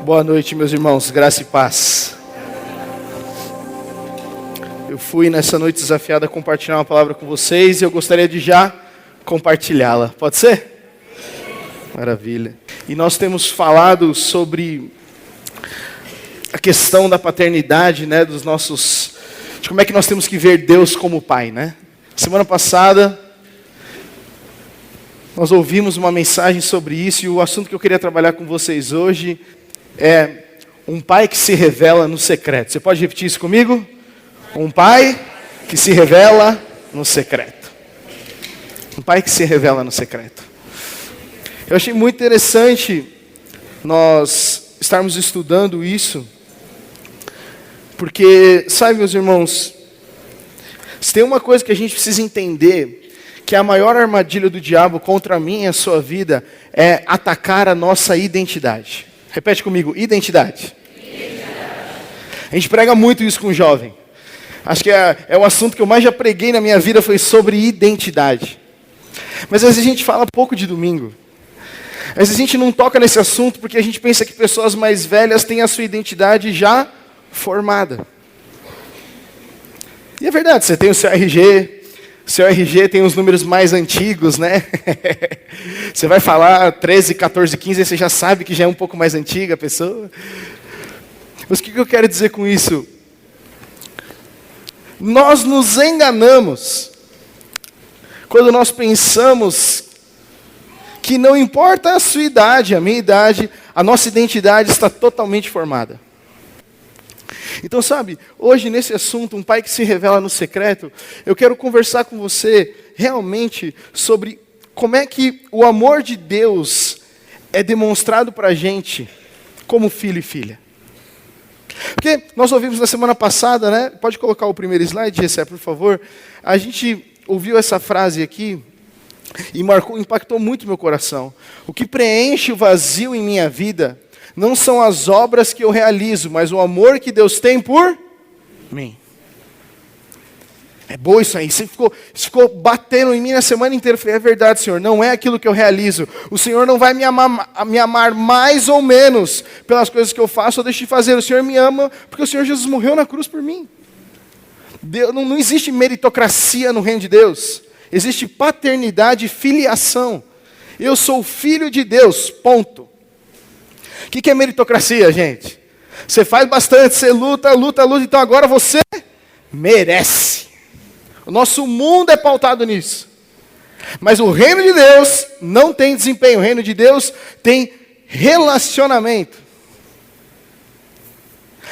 Boa noite, meus irmãos, graça e paz. Eu fui nessa noite desafiado a compartilhar uma palavra com vocês e eu gostaria de já compartilhá-la. Pode ser? Maravilha. E nós temos falado sobre a questão da paternidade, né, de como é que nós temos que ver Deus como Pai, né? Semana passada nós ouvimos uma mensagem sobre isso e o assunto que eu queria trabalhar com vocês hoje é um pai que se revela no secreto. Você pode repetir isso comigo? Um pai que se revela no secreto. Um pai que se revela no secreto. Eu achei muito interessante nós estarmos estudando isso, porque, sabe, meus irmãos, se tem uma coisa que a gente precisa entender, que a maior armadilha do diabo contra mim e a sua vida é atacar a nossa identidade. Repete comigo, identidade. A gente prega muito isso com o jovem. Acho que é o assunto que eu mais já preguei na minha vida, foi sobre identidade. Mas às vezes a gente fala pouco de domingo. Às vezes a gente não toca nesse assunto porque a gente pensa que pessoas mais velhas têm a sua identidade já formada. E é verdade, você tem o seu RG, seu RG tem os números mais antigos, né? Você vai falar 13, 14, 15, aí você já sabe que já é um pouco mais antiga a pessoa. Mas o que eu quero dizer com isso? Nós nos enganamos quando nós pensamos que não importa a sua idade, a minha idade, a nossa identidade está totalmente formada. Então, sabe, hoje nesse assunto, um pai que se revela no secreto, eu quero conversar com você realmente sobre como é que o amor de Deus é demonstrado para a gente como filho e filha. Porque nós ouvimos na semana passada, né? Pode colocar o primeiro slide, Gessé, por favor. A gente ouviu essa frase aqui e impactou muito meu coração. O que preenche o vazio em minha vida não são as obras que eu realizo, mas o amor que Deus tem por mim. É bom isso aí. Isso ficou batendo em mim na semana inteira. Eu falei, é verdade, Senhor, não é aquilo que eu realizo. O Senhor não vai me amar mais ou menos pelas coisas que eu faço ou deixo de fazer. O Senhor me ama porque o Senhor Jesus morreu na cruz por mim. Não existe meritocracia no reino de Deus. Existe paternidade e filiação. Eu sou filho de Deus, ponto. O que é meritocracia, gente? Você faz bastante, você luta, então agora você merece. O nosso mundo é pautado nisso. Mas o reino de Deus não tem desempenho, o reino de Deus tem relacionamento.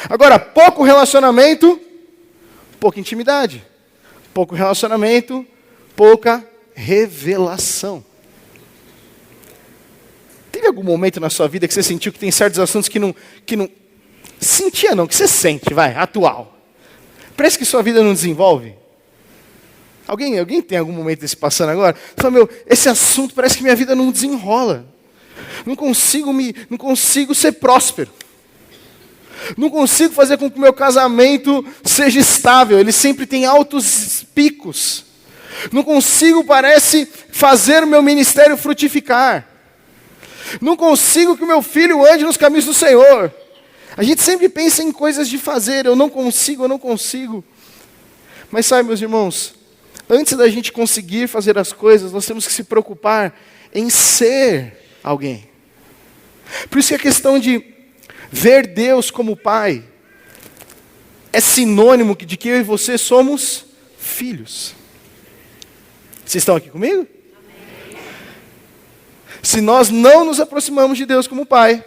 Agora, pouco relacionamento, pouca intimidade. Pouco relacionamento, pouca revelação. Teve algum momento na sua vida que você sentiu que tem certos assuntos que não sentia não, que você sente, atual. Parece que sua vida não desenvolve? Alguém tem algum momento desse passando agora? Você fala, esse assunto parece que minha vida não desenrola. Não consigo ser próspero. Não consigo fazer com que o meu casamento seja estável. Ele sempre tem altos picos. Não consigo, parece, fazer o meu ministério frutificar. Não consigo que o meu filho ande nos caminhos do Senhor. A gente sempre pensa em coisas de fazer. Eu não consigo. Mas sabe, meus irmãos, antes da gente conseguir fazer as coisas, nós temos que se preocupar em ser alguém. Por isso que a questão de ver Deus como Pai é sinônimo de que eu e você somos filhos. Vocês estão aqui comigo? Se nós não nos aproximamos de Deus como Pai,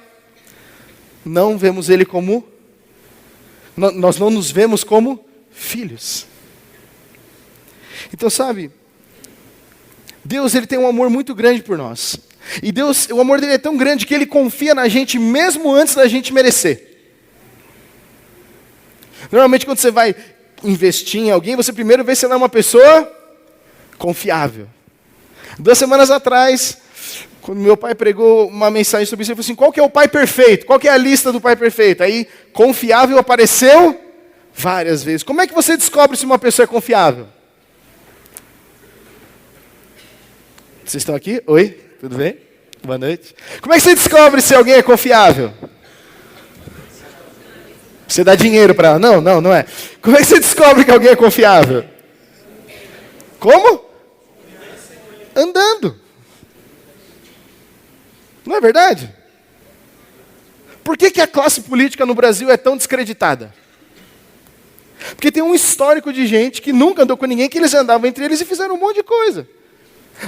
não vemos Ele como... Nós não nos vemos como filhos. Então, sabe, Deus ele tem um amor muito grande por nós. E Deus, o amor dele é tão grande que Ele confia na gente mesmo antes da gente merecer. Normalmente quando você vai investir em alguém, você primeiro vê se ela é uma pessoa confiável. 2 semanas atrás, quando meu pai pregou uma mensagem sobre isso, ele falou assim, qual que é o pai perfeito? Qual que é a lista do pai perfeito? Aí, confiável apareceu várias vezes. Como é que você descobre se uma pessoa é confiável? Vocês estão aqui? Oi, tudo bem? Boa noite. Como é que você descobre se alguém é confiável? Você dá dinheiro para ela. Não, não é. Como é que você descobre que alguém é confiável? Como? Andando. Não é verdade? Por que a classe política no Brasil é tão descreditada? Porque tem um histórico de gente que nunca andou com ninguém, que eles andavam entre eles e fizeram um monte de coisa.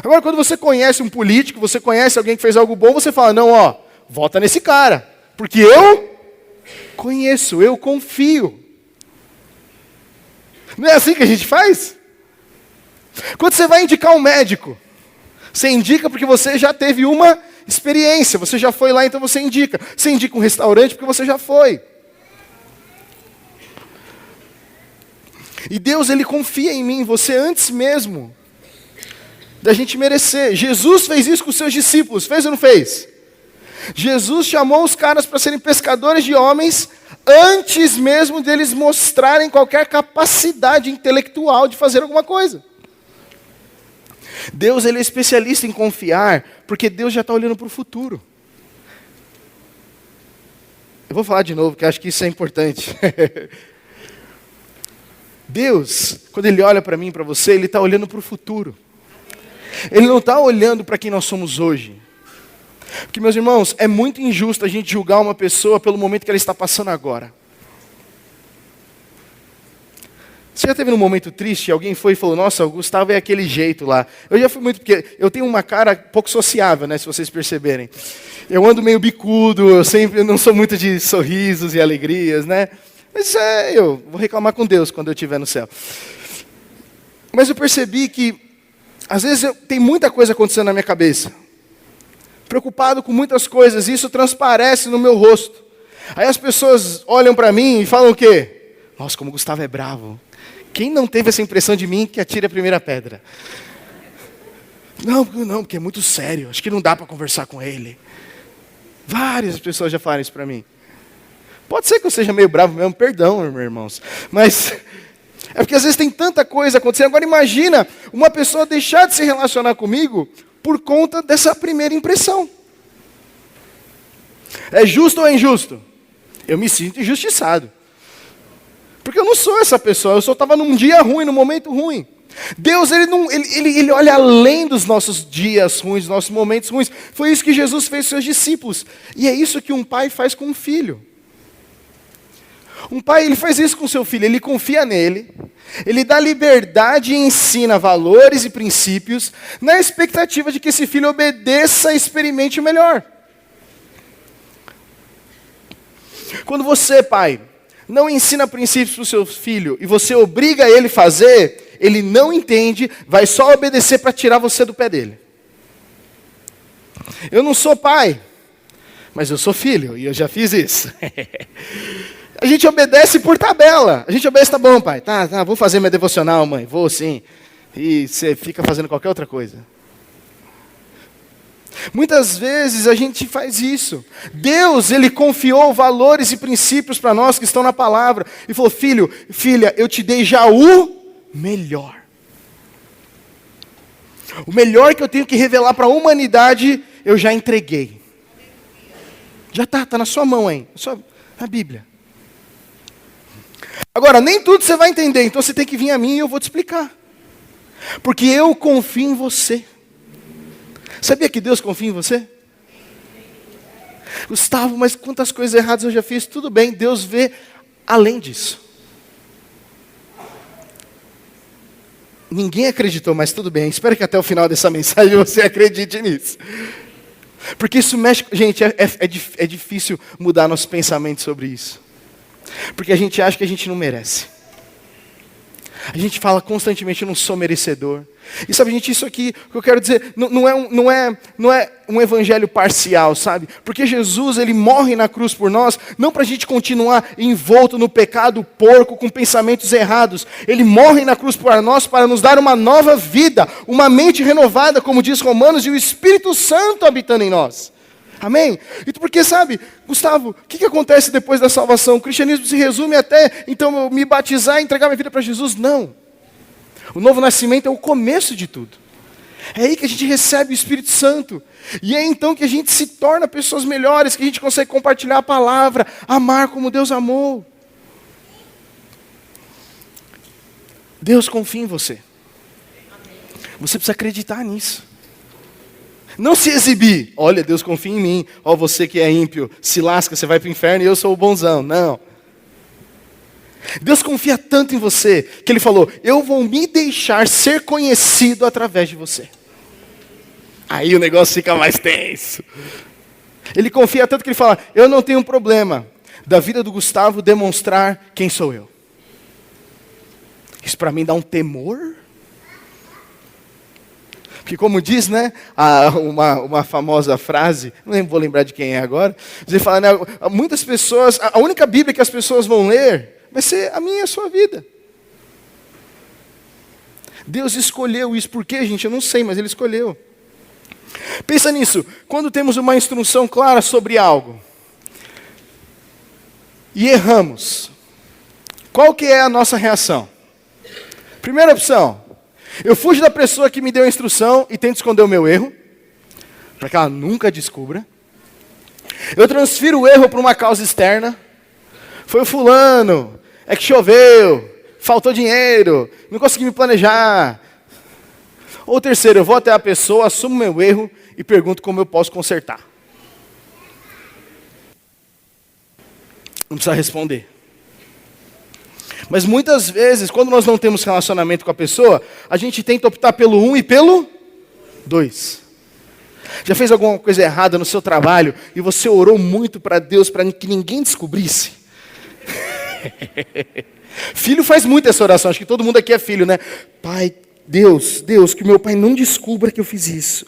Agora, quando você conhece um político, você conhece alguém que fez algo bom, você fala, não, ó, vota nesse cara. Porque eu conheço, eu confio. Não é assim que a gente faz? Quando você vai indicar um médico, você indica porque você já teve uma experiência, você já foi lá, então você indica. Você indica um restaurante porque você já foi. E Deus, Ele confia em mim, em você, antes mesmo da gente merecer. Jesus fez isso com os seus discípulos, fez ou não fez? Jesus chamou os caras para serem pescadores de homens, antes mesmo deles mostrarem qualquer capacidade intelectual de fazer alguma coisa. Deus, Ele é especialista em confiar, porque Deus já está olhando para o futuro. Eu vou falar de novo, porque acho que isso é importante. Deus, quando Ele olha para mim e para você, Ele está olhando para o futuro. Ele não está olhando para quem nós somos hoje. Porque, meus irmãos, é muito injusto a gente julgar uma pessoa pelo momento que ela está passando agora. Você já teve um momento triste, alguém foi e falou, nossa, o Gustavo é aquele jeito lá. Eu já fui muito, porque eu tenho uma cara pouco sociável, né, se vocês perceberem. Eu ando meio bicudo, eu não sou muito de sorrisos e alegrias, né. Mas eu vou reclamar com Deus quando eu estiver no céu. Mas eu percebi que, às vezes, tem muita coisa acontecendo na minha cabeça. Preocupado com muitas coisas, e isso transparece no meu rosto. Aí as pessoas olham para mim e falam o quê? Nossa, como o Gustavo é bravo. Quem não teve essa impressão de mim, que atire a primeira pedra? Não, porque é muito sério. Acho que não dá para conversar com ele. Várias pessoas já falaram isso para mim. Pode ser que eu seja meio bravo mesmo, perdão, meus irmãos. Mas é porque às vezes tem tanta coisa acontecendo. Agora imagina uma pessoa deixar de se relacionar comigo por conta dessa primeira impressão. É justo ou é injusto? Eu me sinto injustiçado. Porque eu não sou essa pessoa, eu só estava num dia ruim, num momento ruim. Deus, ele olha além dos nossos dias ruins, dos nossos momentos ruins. Foi isso que Jesus fez com seus discípulos. E é isso que um pai faz com um filho. Um pai, ele faz isso com seu filho, ele confia nele, ele dá liberdade e ensina valores e princípios, na expectativa de que esse filho obedeça e experimente o melhor. Quando você, pai, não ensina princípios para o seu filho e você obriga ele a fazer, ele não entende, vai só obedecer para tirar você do pé dele. Eu não sou pai, mas eu sou filho e eu já fiz isso. A gente obedece por tabela. A gente obedece, tá bom, pai. Tá, vou fazer minha devocional, mãe. Vou sim. E você fica fazendo qualquer outra coisa. Muitas vezes a gente faz isso. Deus, Ele confiou valores e princípios para nós que estão na palavra. E falou, filho, filha, eu te dei já o melhor. O melhor que eu tenho que revelar para a humanidade, eu já entreguei. Já está na sua mão, hein? Na Bíblia. Agora, nem tudo você vai entender, então você tem que vir a mim e eu vou te explicar. Porque eu confio em você. Sabia que Deus confia em você? Gustavo, mas quantas coisas erradas eu já fiz? Tudo bem, Deus vê além disso. Ninguém acreditou, mas tudo bem. Espero que até o final dessa mensagem você acredite nisso. Porque isso mexe... Gente, é difícil mudar nosso pensamento sobre isso. Porque a gente acha que a gente não merece. A gente fala constantemente, eu não sou merecedor. E sabe, gente, isso aqui, o que eu quero dizer, não é um evangelho parcial, sabe? Porque Jesus, Ele morre na cruz por nós, não para a gente continuar envolto no pecado porco, com pensamentos errados. Ele morre na cruz por nós para nos dar uma nova vida, uma mente renovada, como diz Romanos, e o Espírito Santo habitando em nós. Amém? Então, porque sabe, Gustavo, o que acontece depois da salvação? O cristianismo se resume até, então, eu me batizar e entregar minha vida para Jesus? Não. O novo nascimento é o começo de tudo. É aí que a gente recebe o Espírito Santo. E é então que a gente se torna pessoas melhores, que a gente consegue compartilhar a palavra, amar como Deus amou. Deus confia em você. Você precisa acreditar nisso. Não se exibir. Olha, Deus confia em mim. Ó, você que é ímpio, se lasca, você vai para o inferno e eu sou o bonzão. Não. Deus confia tanto em você, que Ele falou, eu vou me deixar ser conhecido através de você. Aí o negócio fica mais tenso. Ele confia tanto que Ele fala, eu não tenho problema da vida do Gustavo demonstrar quem sou eu. Isso para mim dá um temor. Porque como diz, né, uma famosa frase, não vou lembrar de quem é agora, ele fala, né, muitas pessoas, a única Bíblia que as pessoas vão ler vai ser a minha e a sua vida. Deus escolheu isso. Por quê, gente? Eu não sei, mas Ele escolheu. Pensa nisso. Quando temos uma instrução clara sobre algo e erramos, qual que é a nossa reação? Primeira opção, eu fujo da pessoa que me deu a instrução e tento esconder o meu erro, para que ela nunca descubra. Eu transfiro o erro para uma causa externa. Foi o fulano, é que choveu, faltou dinheiro, não consegui me planejar. Ou terceiro, eu vou até a pessoa, assumo meu erro e pergunto como eu posso consertar. Não precisa responder. Mas muitas vezes, quando nós não temos relacionamento com a pessoa, a gente tenta optar pelo 1 e pelo 2. Já fez alguma coisa errada no seu trabalho e você orou muito para Deus para que ninguém descobrisse? Filho faz muito essa oração, acho que todo mundo aqui é filho, né? Pai, Deus, que meu pai não descubra que eu fiz isso.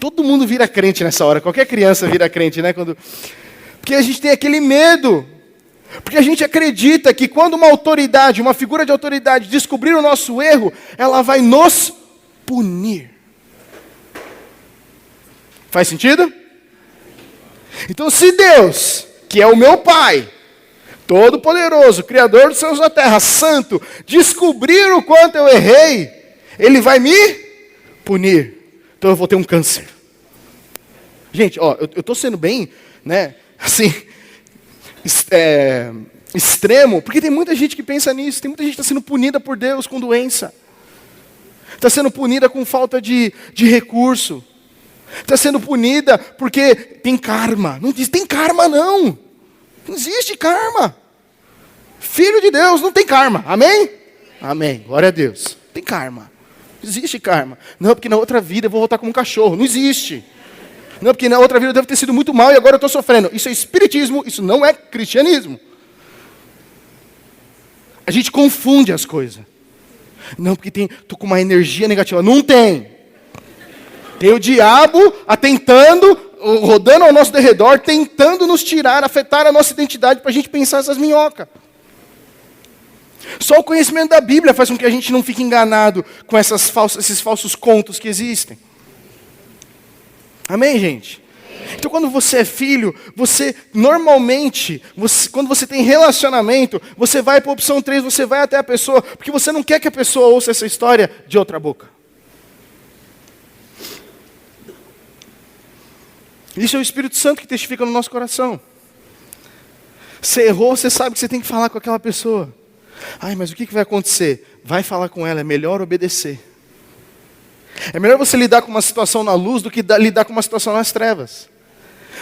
Todo mundo vira crente nessa hora, qualquer criança vira crente, né? Porque a gente tem aquele medo. Porque a gente acredita que quando uma autoridade, uma figura de autoridade descobrir o nosso erro, ela vai nos punir. Faz sentido? Então se Deus, que é o meu Pai, Todo-Poderoso, Criador dos céus e da terra, Santo, descobrir o quanto eu errei, Ele vai me punir. Então eu vou ter um câncer. Gente, ó, eu estou sendo bem, né, assim... extremo, porque tem muita gente que pensa nisso, tem muita gente que está sendo punida por Deus com doença, está sendo punida com falta de recurso, está sendo punida porque tem karma. Não diz, tem karma não existe karma. Filho de Deus não tem karma, amém? Amém, glória a Deus. Tem karma, não existe karma. Não, porque na outra vida eu vou voltar como um cachorro, não existe. Não, porque na outra vida eu devo ter sido muito mal e agora eu estou sofrendo. Isso é espiritismo, isso não é cristianismo. A gente confunde as coisas. Não, porque estou com uma energia negativa. Não tem. Tem o diabo atentando, rodando ao nosso derredor, tentando nos tirar, afetar a nossa identidade para a gente pensar essas minhocas. Só o conhecimento da Bíblia faz com que a gente não fique enganado com esses falsos contos que existem. Amém, gente? Então, quando você é filho, você normalmente, quando você tem relacionamento, você vai para a opção 3, você vai até a pessoa, porque você não quer que a pessoa ouça essa história de outra boca. Isso é o Espírito Santo que testifica no nosso coração. Você errou, você sabe que você tem que falar com aquela pessoa. Ai, mas o que vai acontecer? Vai falar com ela, é melhor obedecer. É melhor você lidar com uma situação na luz do que lidar com uma situação nas trevas.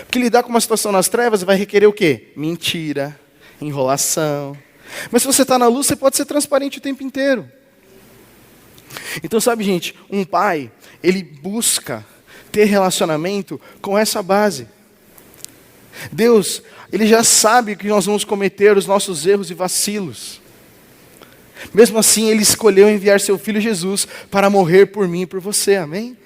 Porque lidar com uma situação nas trevas vai requerer o quê? Mentira, enrolação. Mas se você está na luz, você pode ser transparente o tempo inteiro. Então, sabe, gente, um pai, ele busca ter relacionamento com essa base. Deus, Ele já sabe que nós vamos cometer os nossos erros e vacilos. Mesmo assim, Ele escolheu enviar Seu Filho Jesus para morrer por mim e por você, amém?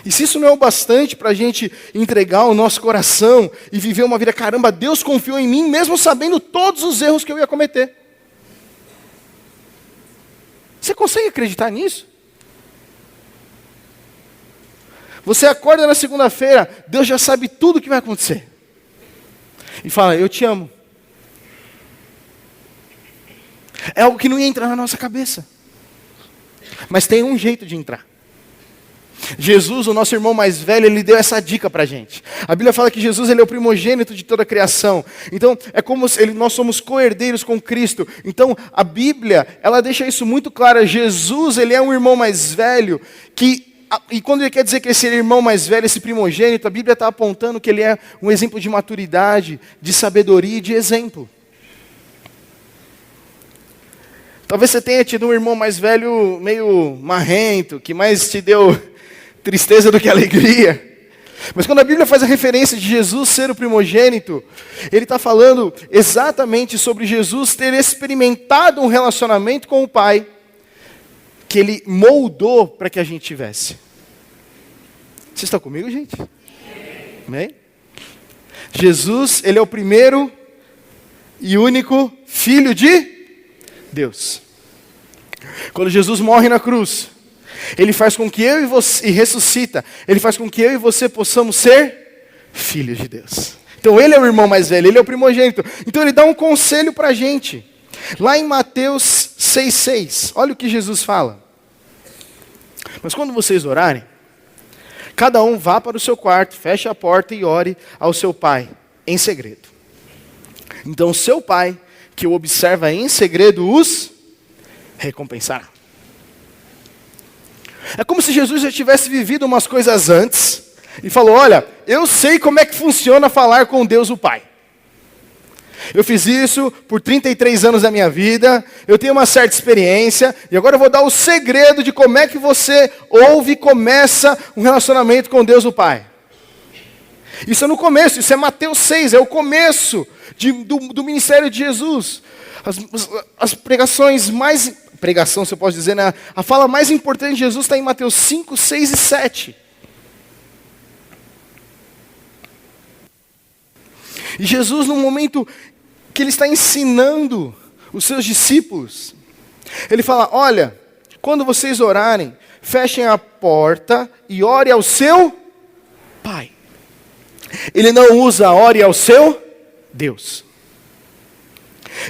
E se isso não é o bastante para a gente entregar o nosso coração e viver uma vida, caramba, Deus confiou em mim, mesmo sabendo todos os erros que eu ia cometer. Você consegue acreditar nisso? Você acorda na segunda-feira, Deus já sabe tudo o que vai acontecer. E fala, eu te amo. É algo que não ia entrar na nossa cabeça. Mas tem um jeito de entrar. Jesus, o nosso irmão mais velho, ele deu essa dica para a gente. A Bíblia fala que Jesus ele é o primogênito de toda a criação. Então, é como se nós somos co-herdeiros com Cristo. Então, a Bíblia, ela deixa isso muito claro. Jesus, ele é um irmão mais velho e quando ele quer dizer que esse irmão mais velho, esse primogênito, a Bíblia está apontando que ele é um exemplo de maturidade, de sabedoria e de exemplo. Talvez você tenha tido um irmão mais velho meio marrento, que mais te deu tristeza do que alegria. Mas quando a Bíblia faz a referência de Jesus ser o primogênito, ele está falando exatamente sobre Jesus ter experimentado um relacionamento com o Pai, que ele moldou para que a gente tivesse. Vocês estão comigo, gente? Amém? Jesus, ele é o primeiro e único Filho de Deus. Quando Jesus morre na cruz, ele faz com que eu e você, e ressuscita, ele faz com que eu e você possamos ser filhos de Deus. Então ele é o irmão mais velho, ele é o primogênito. Então ele dá um conselho para a gente. Lá em Mateus 6,6, olha o que Jesus fala. Mas quando vocês orarem, cada um vá para o seu quarto, feche a porta e ore ao seu pai, em segredo. Então o seu pai, que o observa em segredo, os recompensará. É como se Jesus já tivesse vivido umas coisas antes e falou: olha, eu sei como é que funciona falar com Deus o Pai. Eu fiz isso por 33 anos da minha vida, eu tenho uma certa experiência, e agora eu vou dar o segredo de como é que você ouve e começa um relacionamento com Deus o Pai. Isso é no começo, isso é Mateus 6, é o começo do ministério de Jesus. As pregações mais... Pregação, se eu posso dizer, né? A fala mais importante de Jesus está em Mateus 5, 6 e 7. E Jesus, no momento que ele está ensinando os seus discípulos, ele fala: olha, quando vocês orarem, fechem a porta e ore ao seu Pai. Ele não usa ore ao seu Deus.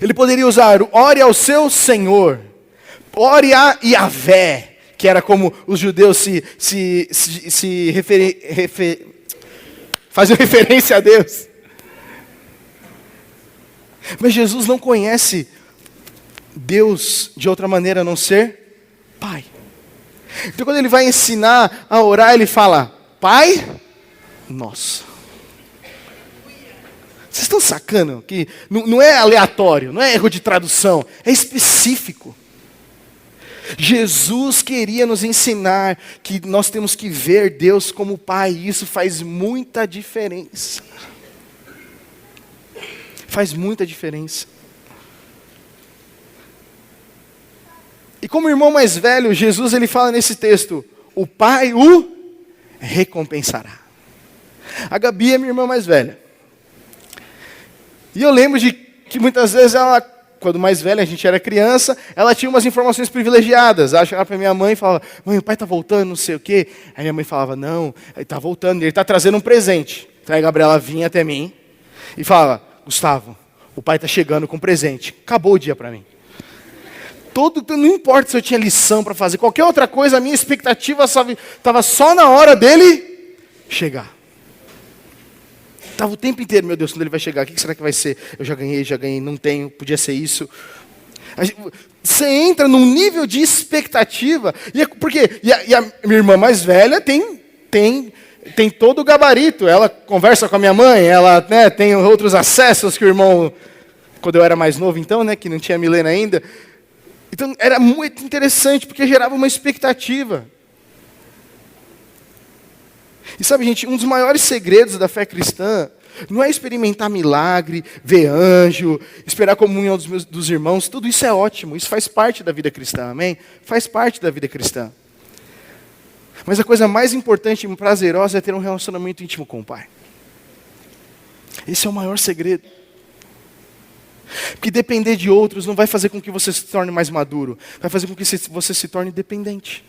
Ele poderia usar ore ao seu Senhor. Ore a Yahvé, que era como os judeus faziam referência a Deus. Mas Jesus não conhece Deus de outra maneira a não ser Pai. Então quando ele vai ensinar a orar, ele fala: Pai Nosso. Vocês estão sacando que não é aleatório, não é erro de tradução, é específico. Jesus queria nos ensinar que nós temos que ver Deus como Pai, e isso faz muita diferença. Faz muita diferença. E como irmão mais velho, Jesus ele fala nesse texto: o Pai o recompensará. A Gabi é minha irmã mais velha. E eu lembro de que muitas vezes ela, quando mais velha, a gente era criança, ela tinha umas informações privilegiadas. Ela chegava para minha mãe e falava: mãe, o pai está voltando, não sei o quê. Aí minha mãe falava: não, ele está voltando, ele está trazendo um presente. Então aí a Gabriela vinha até mim e falava: Gustavo, o pai está chegando com presente. Acabou o dia para mim. Não importa se eu tinha lição para fazer, qualquer outra coisa, a minha expectativa estava só na hora dele chegar. Estava o tempo inteiro: meu Deus, quando ele vai chegar, o que será que vai ser? Eu já ganhei, não tenho, podia ser isso. Você entra num nível de expectativa, porque a minha irmã mais velha tem todo o gabarito, ela conversa com a minha mãe, ela, né, tem outros acessos que o irmão, quando eu era mais novo então, né, que não tinha Milena ainda. Então era muito interessante, porque gerava uma expectativa. E sabe, gente, um dos maiores segredos da fé cristã não é experimentar milagre, ver anjo, esperar a comunhão dos irmãos. Tudo isso é ótimo, isso faz parte da vida cristã, amém? Faz parte da vida cristã. Mas a coisa mais importante e prazerosa é ter um relacionamento íntimo com o Pai. Esse é o maior segredo. Porque depender de outros não vai fazer com que você se torne mais maduro, vai fazer com que você se torne dependente.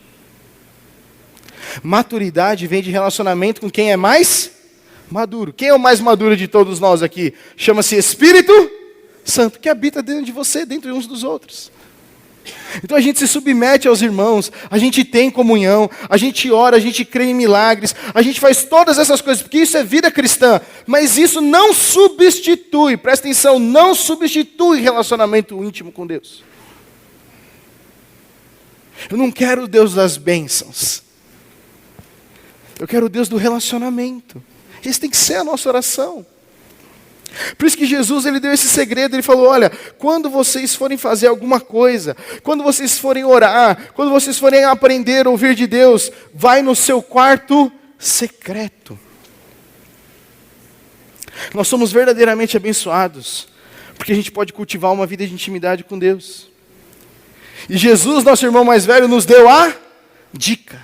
Maturidade vem de relacionamento com quem é mais maduro. Quem é o mais maduro de todos nós aqui? Chama-se Espírito Santo, que habita dentro de você, dentro de uns dos outros. Então a gente se submete aos irmãos, a gente tem comunhão, a gente ora, a gente crê em milagres, a gente faz todas essas coisas, porque isso é vida cristã. Mas isso não substitui, presta atenção, não substitui relacionamento íntimo com Deus. Eu não quero o Deus das bênçãos. Eu quero o Deus do relacionamento. Esse tem que ser a nossa oração. Por isso que Jesus ele deu esse segredo, ele falou, olha, quando vocês forem fazer alguma coisa, quando vocês forem orar, quando vocês forem aprender a ouvir de Deus, vai no seu quarto secreto. Nós somos verdadeiramente abençoados, porque a gente pode cultivar uma vida de intimidade com Deus. E Jesus, nosso irmão mais velho, nos deu a dica.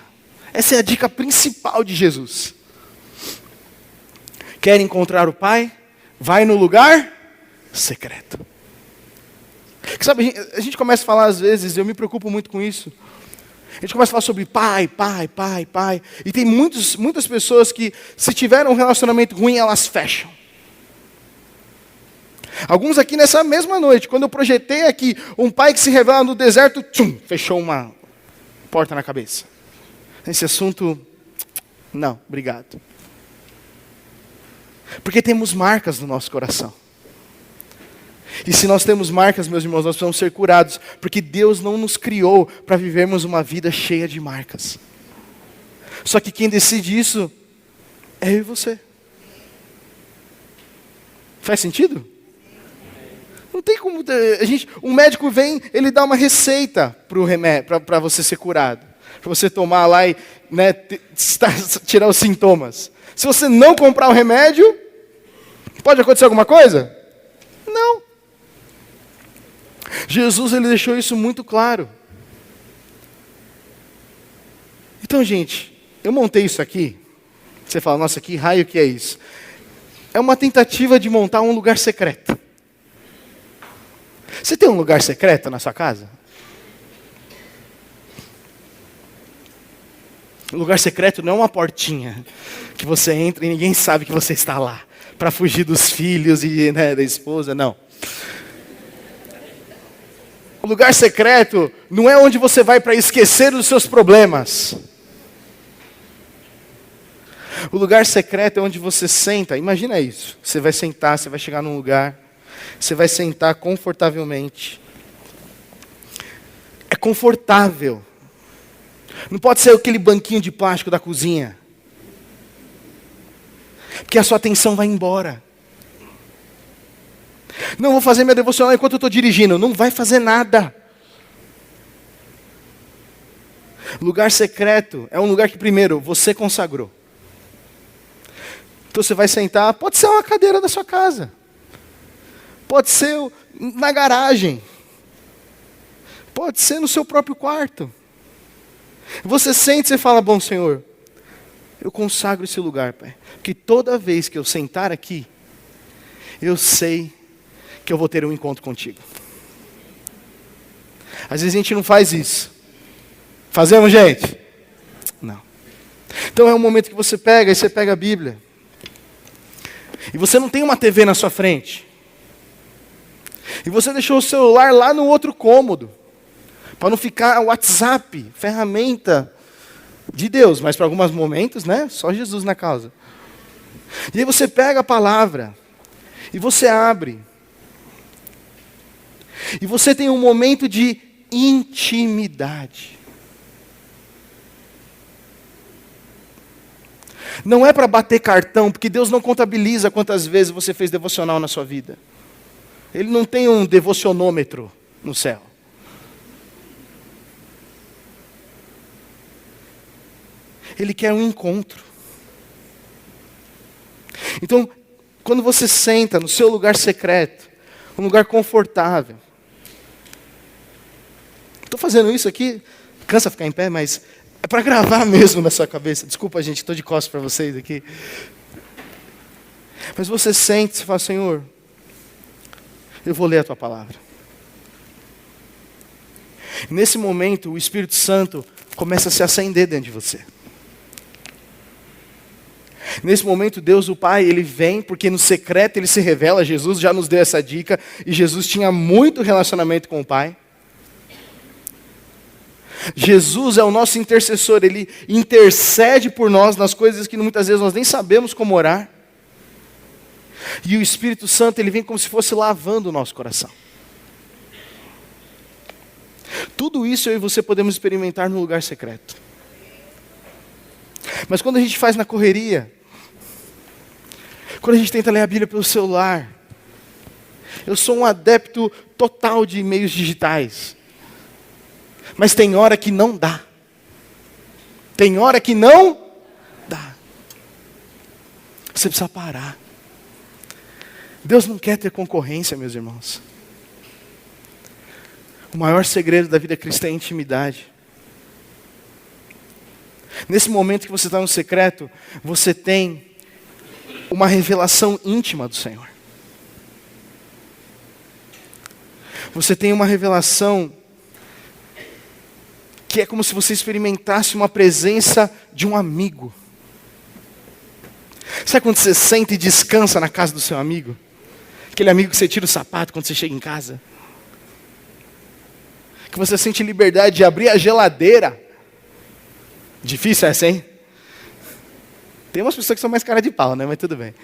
Essa é a dica principal de Jesus. Quer encontrar o Pai? Vai no lugar secreto. Sabe, a gente começa a falar às vezes, eu me preocupo muito com isso. A gente começa a falar sobre pai. E tem muitas pessoas que, se tiveram um relacionamento ruim, elas fecham. Alguns aqui nessa mesma noite, quando eu projetei aqui um pai que se revela no deserto, fechou uma porta na cabeça. Esse assunto, não, obrigado. Porque temos marcas no nosso coração. E se nós temos marcas, meus irmãos, nós precisamos ser curados. Porque Deus não nos criou para vivermos uma vida cheia de marcas. Só que quem decide isso é eu e você. Faz sentido? Não tem como... um médico vem, ele dá uma receita para você ser curado. Para você tomar lá e tirar os sintomas. Se você não comprar o remédio, pode acontecer alguma coisa? Não. Jesus ele deixou isso muito claro. Então, gente, eu montei isso aqui. Você fala, nossa, que raio que é isso? É uma tentativa de montar um lugar secreto. Você tem um lugar secreto na sua casa? O lugar secreto não é uma portinha que você entra e ninguém sabe que você está lá. Para fugir dos filhos e da esposa, não. O lugar secreto não é onde você vai para esquecer dos seus problemas. O lugar secreto é onde você senta. Imagina isso. Você vai sentar, você vai chegar num lugar. Você vai sentar confortavelmente. É confortável. Não pode ser aquele banquinho de plástico da cozinha. Porque a sua atenção vai embora. Não vou fazer minha devocional enquanto eu estou dirigindo. Não vai fazer nada. Lugar secreto é um lugar que primeiro você consagrou. Então você vai sentar, pode ser uma cadeira da sua casa. Pode ser na garagem. Pode ser no seu próprio quarto. Você sente e fala, bom Senhor, eu consagro esse lugar, Pai. Que toda vez que eu sentar aqui, eu sei que eu vou ter um encontro contigo. Às vezes a gente não faz isso. Fazemos, gente? Não. Então é um momento que você pega a Bíblia. E você não tem uma TV na sua frente. E você deixou o celular lá no outro cômodo. Para não ficar o WhatsApp, ferramenta de Deus. Mas para alguns momentos, só Jesus na causa. E aí você pega a palavra. E você abre. E você tem um momento de intimidade. Não é para bater cartão, porque Deus não contabiliza quantas vezes você fez devocional na sua vida. Ele não tem um devocionômetro no céu. Ele quer um encontro. Então, quando você senta no seu lugar secreto, um lugar confortável. Estou fazendo isso aqui, cansa ficar em pé, mas é para gravar mesmo na sua cabeça. Desculpa, gente, estou de costas para vocês aqui. Mas você sente e fala, Senhor, eu vou ler a Tua palavra. Nesse momento, o Espírito Santo começa a se acender dentro de você. Nesse momento, Deus, o Pai, Ele vem, porque no secreto Ele se revela. Jesus já nos deu essa dica, e Jesus tinha muito relacionamento com o Pai. Jesus é o nosso intercessor, Ele intercede por nós nas coisas que muitas vezes nós nem sabemos como orar. E o Espírito Santo, Ele vem como se fosse lavando o nosso coração. Tudo isso eu e você podemos experimentar no lugar secreto. Mas quando a gente faz na correria, quando a gente tenta ler a Bíblia pelo celular, eu sou um adepto total de meios digitais. Mas tem hora que não dá. Tem hora que não dá. Você precisa parar. Deus não quer ter concorrência, meus irmãos. O maior segredo da vida cristã é a intimidade. Nesse momento que você está no secreto, você tem uma revelação íntima do Senhor. Você tem uma revelação que é como se você experimentasse uma presença de um amigo. Sabe quando você senta e descansa na casa do seu amigo? Aquele amigo que você tira o sapato quando você chega em casa. Que você sente liberdade de abrir a geladeira. Difícil essa, hein? Tem umas pessoas que são mais cara de pau, né? Mas tudo bem.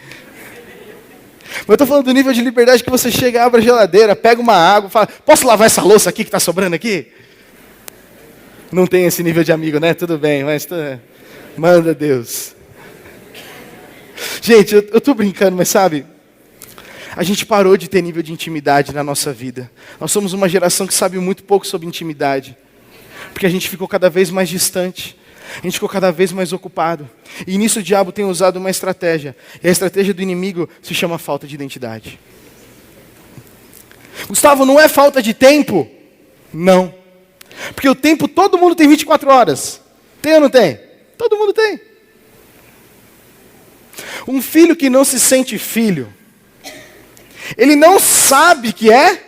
Mas eu estou falando do nível de liberdade que você chega, abre a geladeira, pega uma água, fala, posso lavar essa louça aqui que está sobrando aqui? Não tem esse nível de amigo, né? Tudo bem, mas manda Deus. Gente, eu estou brincando, mas sabe, a gente parou de ter nível de intimidade na nossa vida. Nós somos uma geração que sabe muito pouco sobre intimidade, porque a gente ficou cada vez mais distante, a gente ficou cada vez mais ocupado. E nisso o diabo tem usado uma estratégia, e a estratégia do inimigo se chama falta de identidade. Gustavo, não é falta de tempo? Não. Porque o tempo, todo mundo tem 24 horas. Tem ou não tem? Todo mundo tem. Um filho que não se sente filho, ele não sabe que é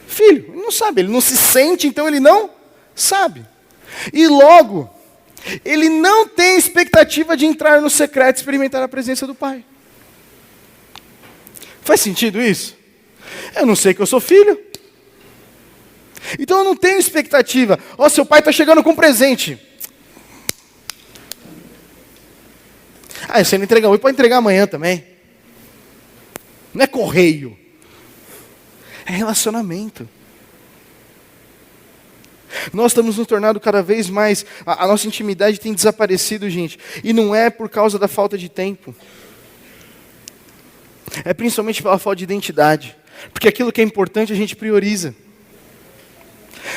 filho. Ele não sabe, ele não se sente, então ele não sabe. E logo, ele não tem expectativa de entrar no secreto e experimentar a presença do Pai. Faz sentido isso? Eu não sei que eu sou filho. Então eu não tenho expectativa. Ó, seu pai está chegando com um presente. Ah, você não entrega hoje, pode entregar amanhã também. Não é correio. É relacionamento. Nós estamos nos tornando cada vez mais, a nossa intimidade tem desaparecido, gente. E não é por causa da falta de tempo. É principalmente pela falta de identidade. Porque aquilo que é importante a gente prioriza.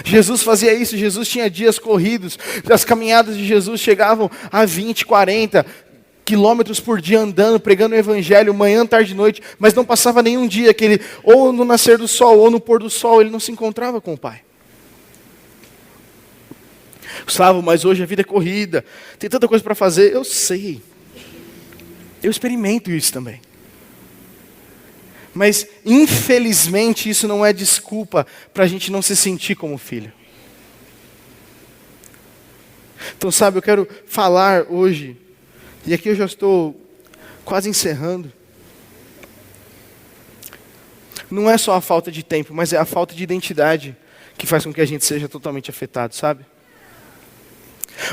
Jesus fazia isso, Jesus tinha dias corridos. As caminhadas de Jesus chegavam a 20, 40 quilômetros por dia andando, pregando o evangelho, manhã, tarde e noite. Mas não passava nenhum dia que ele, ou no nascer do sol, ou no pôr do sol, ele não se encontrava com o Pai. Gustavo, mas hoje a vida é corrida, tem tanta coisa para fazer. Eu sei, eu experimento isso também. Mas, infelizmente, isso não é desculpa para a gente não se sentir como filho. Então, sabe, eu quero falar hoje, e aqui eu já estou quase encerrando. Não é só a falta de tempo, mas é a falta de identidade que faz com que a gente seja totalmente afetado, sabe?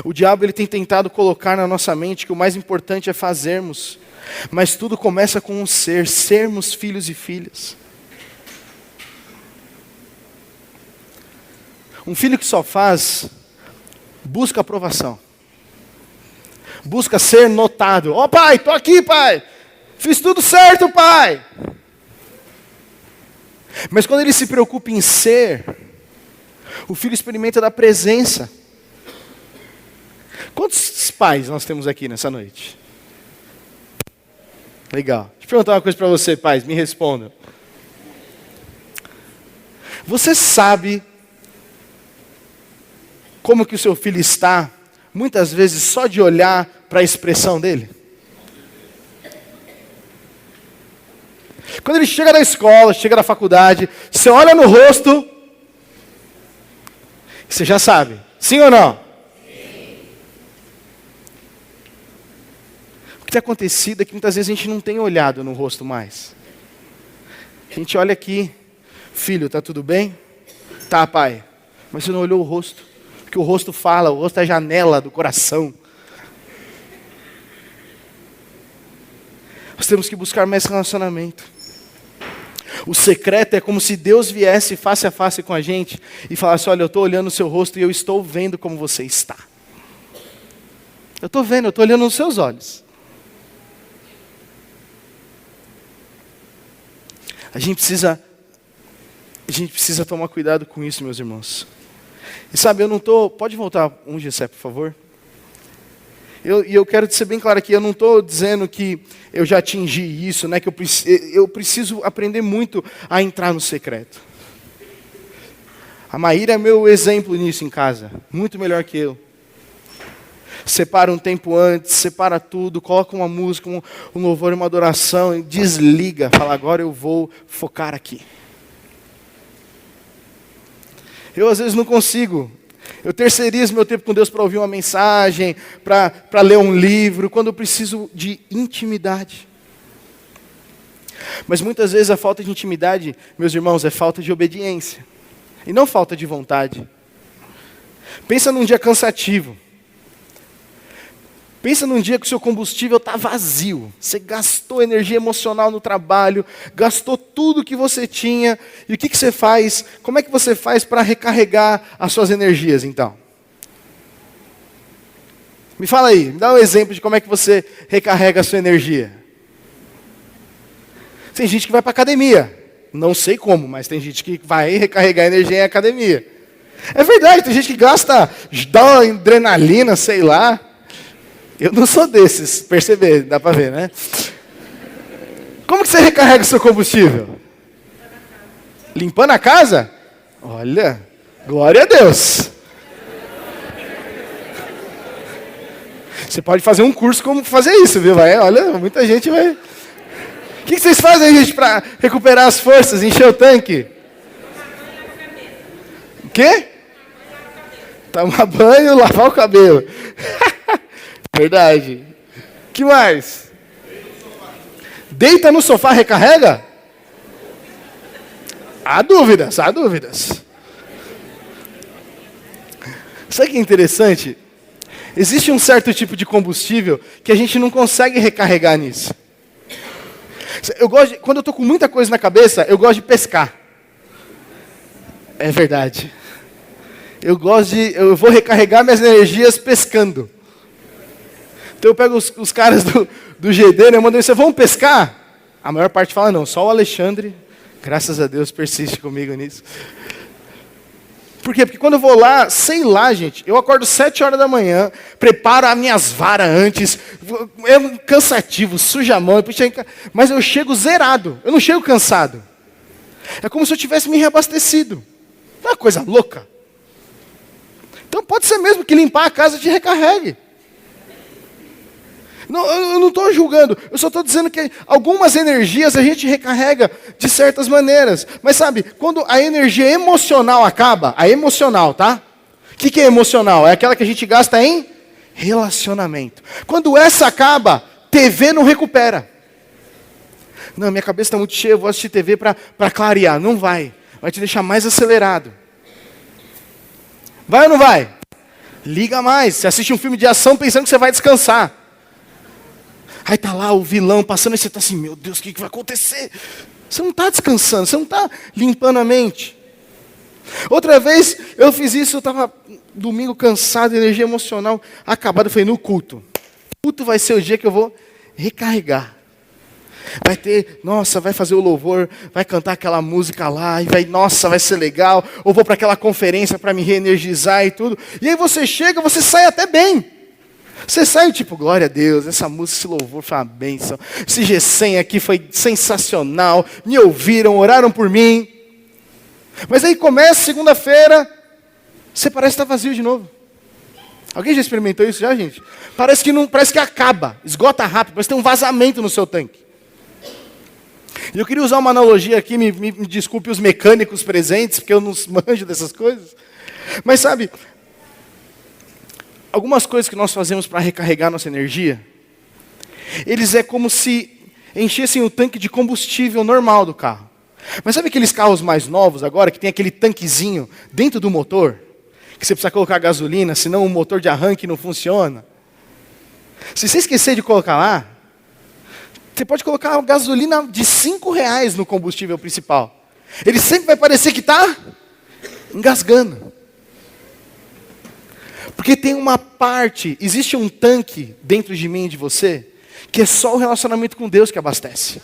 O diabo ele tem tentado colocar na nossa mente que o mais importante é fazermos. Mas tudo começa com um ser, sermos filhos e filhas. Um filho que só faz, busca aprovação. Busca ser notado. Ó, pai, estou aqui, pai. Fiz tudo certo, pai. Mas quando ele se preocupa em ser, o filho experimenta da presença. Quantos pais nós temos aqui nessa noite? Legal. Deixa eu perguntar uma coisa para você, pais, me respondam. Você sabe como que o seu filho está, muitas vezes só de olhar para a expressão dele? Quando ele chega da escola, chega da faculdade, você olha no rosto, você já sabe, sim ou não? O que tem acontecido é que muitas vezes a gente não tem olhado no rosto mais. A gente olha aqui, filho, tá tudo bem? Tá, pai. Mas você não olhou o rosto. Porque o rosto fala, o rosto é a janela do coração. Nós temos que buscar mais relacionamento. O secreto é como se Deus viesse face a face com a gente e falasse, olha, eu estou olhando o seu rosto e eu estou vendo como você está. Eu estou vendo, eu estou olhando nos seus olhos. A gente precisa tomar cuidado com isso, meus irmãos. E sabe, eu não estou... Pode voltar um Gessé, por favor? Eu quero ser bem claro aqui, eu não estou dizendo que eu já atingi isso, né, que eu preciso aprender muito a entrar no secreto. A Maíra é meu exemplo nisso em casa, muito melhor que eu. Separa um tempo antes, separa tudo, coloca uma música, um louvor, uma adoração, e desliga, fala, agora eu vou focar aqui. Eu às vezes não consigo. Eu terceirizo meu tempo com Deus para ouvir uma mensagem, para ler um livro, quando eu preciso de intimidade. Mas muitas vezes a falta de intimidade, meus irmãos, é falta de obediência. E não falta de vontade. Pensa num dia cansativo. Pensa num dia que o seu combustível está vazio. Você gastou energia emocional no trabalho, gastou tudo que você tinha. E o que você faz? Como é que você faz para recarregar as suas energias, então? Me fala aí, me dá um exemplo de como é que você recarrega a sua energia. Tem gente que vai para academia. Não sei como, mas tem gente que vai recarregar energia em academia. É verdade, tem gente que gasta, dá uma adrenalina, sei lá. Eu não sou desses, perceber, dá para ver, né? Como que você recarrega o seu combustível? Limpando a casa? Olha, glória a Deus. Você pode fazer um curso como fazer isso, viu? Olha, muita gente vai... O que vocês fazem, gente, para recuperar as forças, encher o tanque? O quê? Tomar banho, lavar o cabelo. Verdade. Que mais? Deita no sofá, recarrega? Há dúvidas, há dúvidas. Sabe o que é interessante? Existe um certo tipo de combustível que a gente não consegue recarregar nisso. Quando eu estou com muita coisa na cabeça, eu gosto de pescar. É verdade. Eu vou recarregar minhas energias pescando. Então eu pego os caras do GD, né, eu mando eles, vamos pescar? A maior parte fala não, só o Alexandre, graças a Deus, persiste comigo nisso. Por quê? Porque quando eu vou lá, sei lá, gente, eu acordo 7 horas da manhã, preparo as minhas varas antes, é cansativo, suja a mão, mas eu chego zerado, eu não chego cansado. É como se eu tivesse me reabastecido. Não é uma coisa louca? Então pode ser mesmo que limpar a casa te recarregue. Não, eu não estou julgando, eu só estou dizendo que algumas energias a gente recarrega de certas maneiras. Mas sabe, quando a energia emocional acaba, a emocional, tá? O que é emocional? É aquela que a gente gasta em relacionamento. Quando essa acaba, TV não recupera. Não, minha cabeça está muito cheia, eu vou assistir TV para clarear. Não vai te deixar mais acelerado. Vai ou não vai? Liga mais, você assiste um filme de ação pensando que você vai descansar. Aí está lá o vilão passando e você está assim, meu Deus, o que vai acontecer? Você não está descansando, você não está limpando a mente. Outra vez eu fiz isso, eu estava domingo cansado, energia emocional acabada. Eu falei, no culto. O culto vai ser o dia que eu vou recarregar. Vai ter, nossa, vai fazer o louvor, vai cantar aquela música lá, e vai ser legal. Ou vou para aquela conferência para me reenergizar e tudo. E aí você chega, você sai até bem. Você sai tipo, glória a Deus, essa música, esse louvor foi uma bênção. Esse G100 aqui foi sensacional. Me ouviram, oraram por mim. Mas aí começa segunda-feira, você parece estar vazio de novo. Alguém já experimentou isso já, gente? Parece que acaba, esgota rápido, parece que tem um vazamento no seu tanque. E eu queria usar uma analogia aqui, me desculpe os mecânicos presentes, porque eu não manjo dessas coisas. Mas sabe, algumas coisas que nós fazemos para recarregar nossa energia, eles é como se enchessem o tanque de combustível normal do carro. Mas sabe aqueles carros mais novos agora, que tem aquele tanquezinho dentro do motor? que você precisa colocar gasolina, senão o motor de arranque não funciona. Se você esquecer de colocar lá, você pode colocar gasolina de R$5 no combustível principal. Ele sempre vai parecer que está engasgando. Porque tem uma parte, existe um tanque dentro de mim e de você, que é só o relacionamento com Deus que abastece.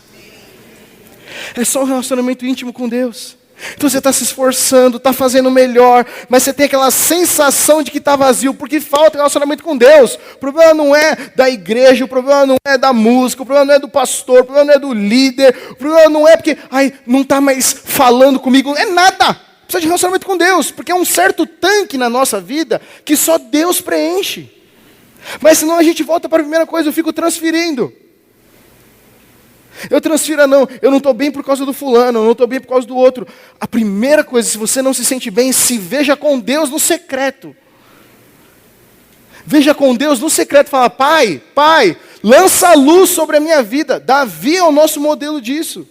É só o relacionamento íntimo com Deus. Então você está se esforçando, está fazendo melhor, mas você tem aquela sensação de que está vazio, porque falta relacionamento com Deus. O problema não é da igreja, o problema não é da música, o problema não é do pastor, o problema não é do líder, o problema não é porque, não está mais falando comigo, é nada. Precisa de relacionamento com Deus, porque é um certo tanque na nossa vida que só Deus preenche. Mas senão a gente volta para a primeira coisa, eu fico transferindo. Eu não estou bem por causa do fulano, eu não estou bem por causa do outro. A primeira coisa, se você não se sente bem, se veja com Deus no secreto. Veja com Deus no secreto, fala, Pai, lança a luz sobre a minha vida. Davi é o nosso modelo disso.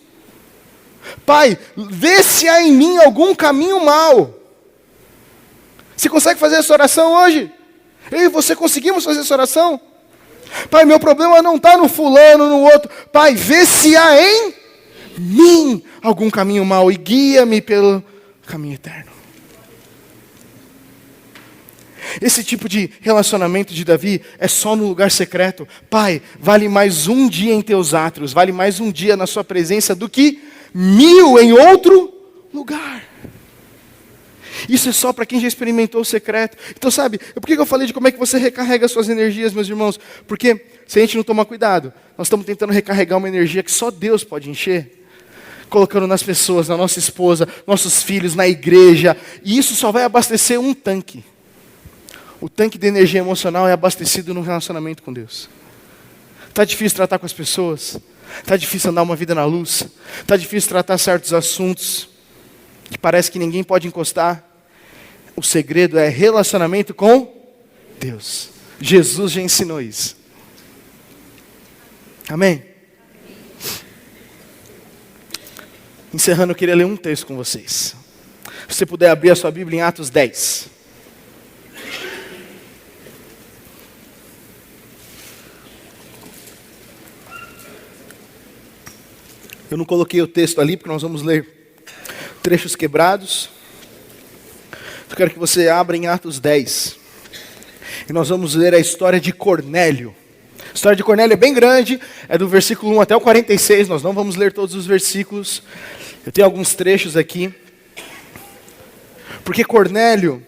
Pai, vê se há em mim algum caminho mau. Você consegue fazer essa oração hoje? Eu e você conseguimos fazer essa oração? Pai, meu problema não está no fulano, no outro. Pai, vê se há em mim algum caminho mau e guia-me pelo caminho eterno. Esse tipo de relacionamento de Davi é só no lugar secreto. Pai, vale mais um dia em teus átrios, vale mais um dia na sua presença do que 1000 em outro lugar. Isso é só para quem já experimentou o secreto. Então sabe, por que eu falei de como é que você recarrega suas energias, meus irmãos? Porque se a gente não tomar cuidado, nós estamos tentando recarregar uma energia que só Deus pode encher. Colocando nas pessoas, na nossa esposa, nossos filhos, na igreja. E isso só vai abastecer um tanque. O tanque de energia emocional é abastecido no relacionamento com Deus. Está difícil tratar com as pessoas. Está difícil andar uma vida na luz. Está difícil tratar certos assuntos que parece que ninguém pode encostar. O segredo é relacionamento com Deus. Jesus já ensinou isso. Amém? Encerrando, eu queria ler um texto com vocês. Se você puder abrir a sua Bíblia em Atos 10. Eu não coloquei o texto ali, porque nós vamos ler trechos quebrados. Eu quero que você abra em Atos 10. E nós vamos ler a história de Cornélio. A história de Cornélio é bem grande, é do versículo 1 até o 46. Nós não vamos ler todos os versículos. Eu tenho alguns trechos aqui. Porque Cornélio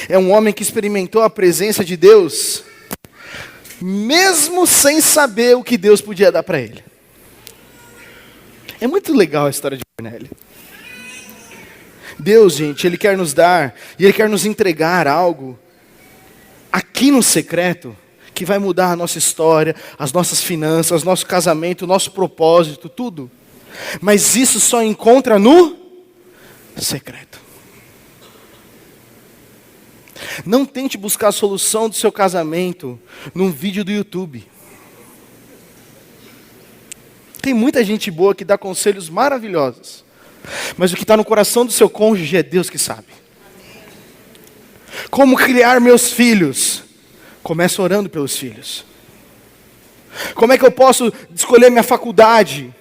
é um homem que experimentou a presença de Deus, mesmo sem saber o que Deus podia dar para ele. É muito legal a história de Cornélio. Deus, gente, Ele quer nos dar, e Ele quer nos entregar algo, aqui no secreto, que vai mudar a nossa história, as nossas finanças, nosso casamento, nosso propósito, tudo. Mas isso só encontra no secreto. Não tente buscar a solução do seu casamento num vídeo do YouTube. Tem muita gente boa que dá conselhos maravilhosos. Mas o que está no coração do seu cônjuge é Deus que sabe. Como criar meus filhos? Começa orando pelos filhos. Como é que eu posso escolher minha faculdade?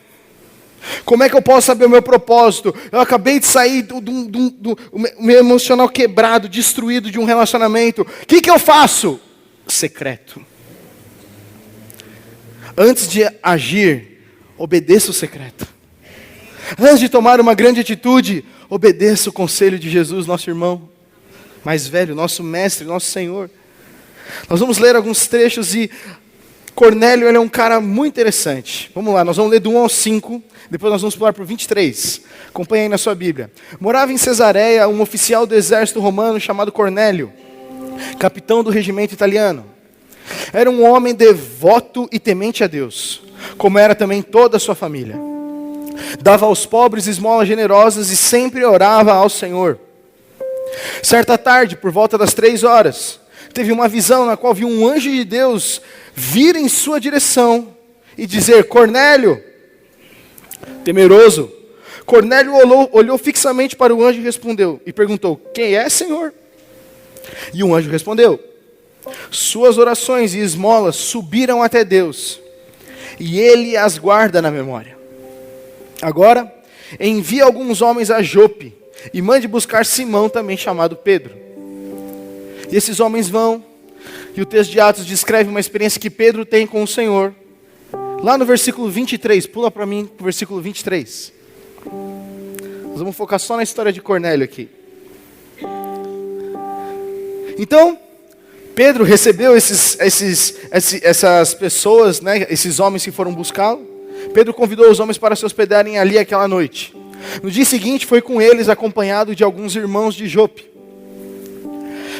Como é que eu posso saber o meu propósito? Eu acabei de sair do meu emocional quebrado, destruído de um relacionamento. O que eu faço? Secreto. Antes de agir, obedeça o secreto. Antes de tomar uma grande atitude, obedeça o conselho de Jesus, nosso irmão mais velho, nosso mestre, nosso Senhor. Nós vamos ler alguns trechos e Cornélio, ele é um cara muito interessante. Vamos lá, nós vamos ler do 1 ao 5, depois nós vamos pular para o 23. Acompanhe aí na sua Bíblia. Morava em Cesareia um oficial do exército romano chamado Cornélio, capitão do regimento italiano. Era um homem devoto e temente a Deus, como era também toda a sua família. Dava aos pobres esmolas generosas e sempre orava ao Senhor. Certa tarde, por volta das 3 horas, teve uma visão na qual viu um anjo de Deus vir em sua direção e dizer: Cornélio. Temeroso, Cornélio olhou fixamente para o anjo e perguntou: quem é, Senhor? E o anjo respondeu: suas orações e esmolas subiram até Deus, e Ele as guarda na memória. Agora, envie alguns homens a Jope, e mande buscar Simão, também chamado Pedro. E esses homens vão, e o texto de Atos descreve uma experiência que Pedro tem com o Senhor. Lá no versículo 23, pula para mim para o versículo 23. Nós vamos focar só na história de Cornélio aqui. Então, Pedro recebeu essas pessoas, né, esses homens que foram buscá-lo. Pedro convidou os homens para se hospedarem ali aquela noite. No dia seguinte foi com eles acompanhado de alguns irmãos de Jope.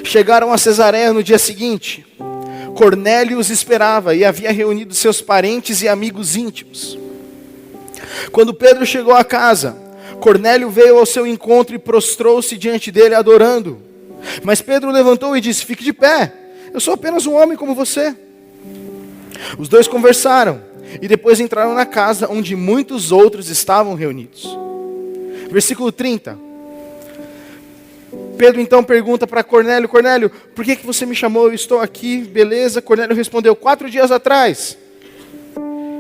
Chegaram a Cesareia no dia seguinte. Cornélio os esperava e havia reunido seus parentes e amigos íntimos. Quando Pedro chegou à casa, Cornélio veio ao seu encontro e prostrou-se diante dele adorando. Mas Pedro levantou e disse: fique de pé, eu sou apenas um homem como você. Os dois conversaram e depois entraram na casa onde muitos outros estavam reunidos. Versículo 30. Pedro então pergunta para Cornélio: Cornélio, por que você me chamou? Eu estou aqui, beleza? Cornélio respondeu: 4 dias atrás,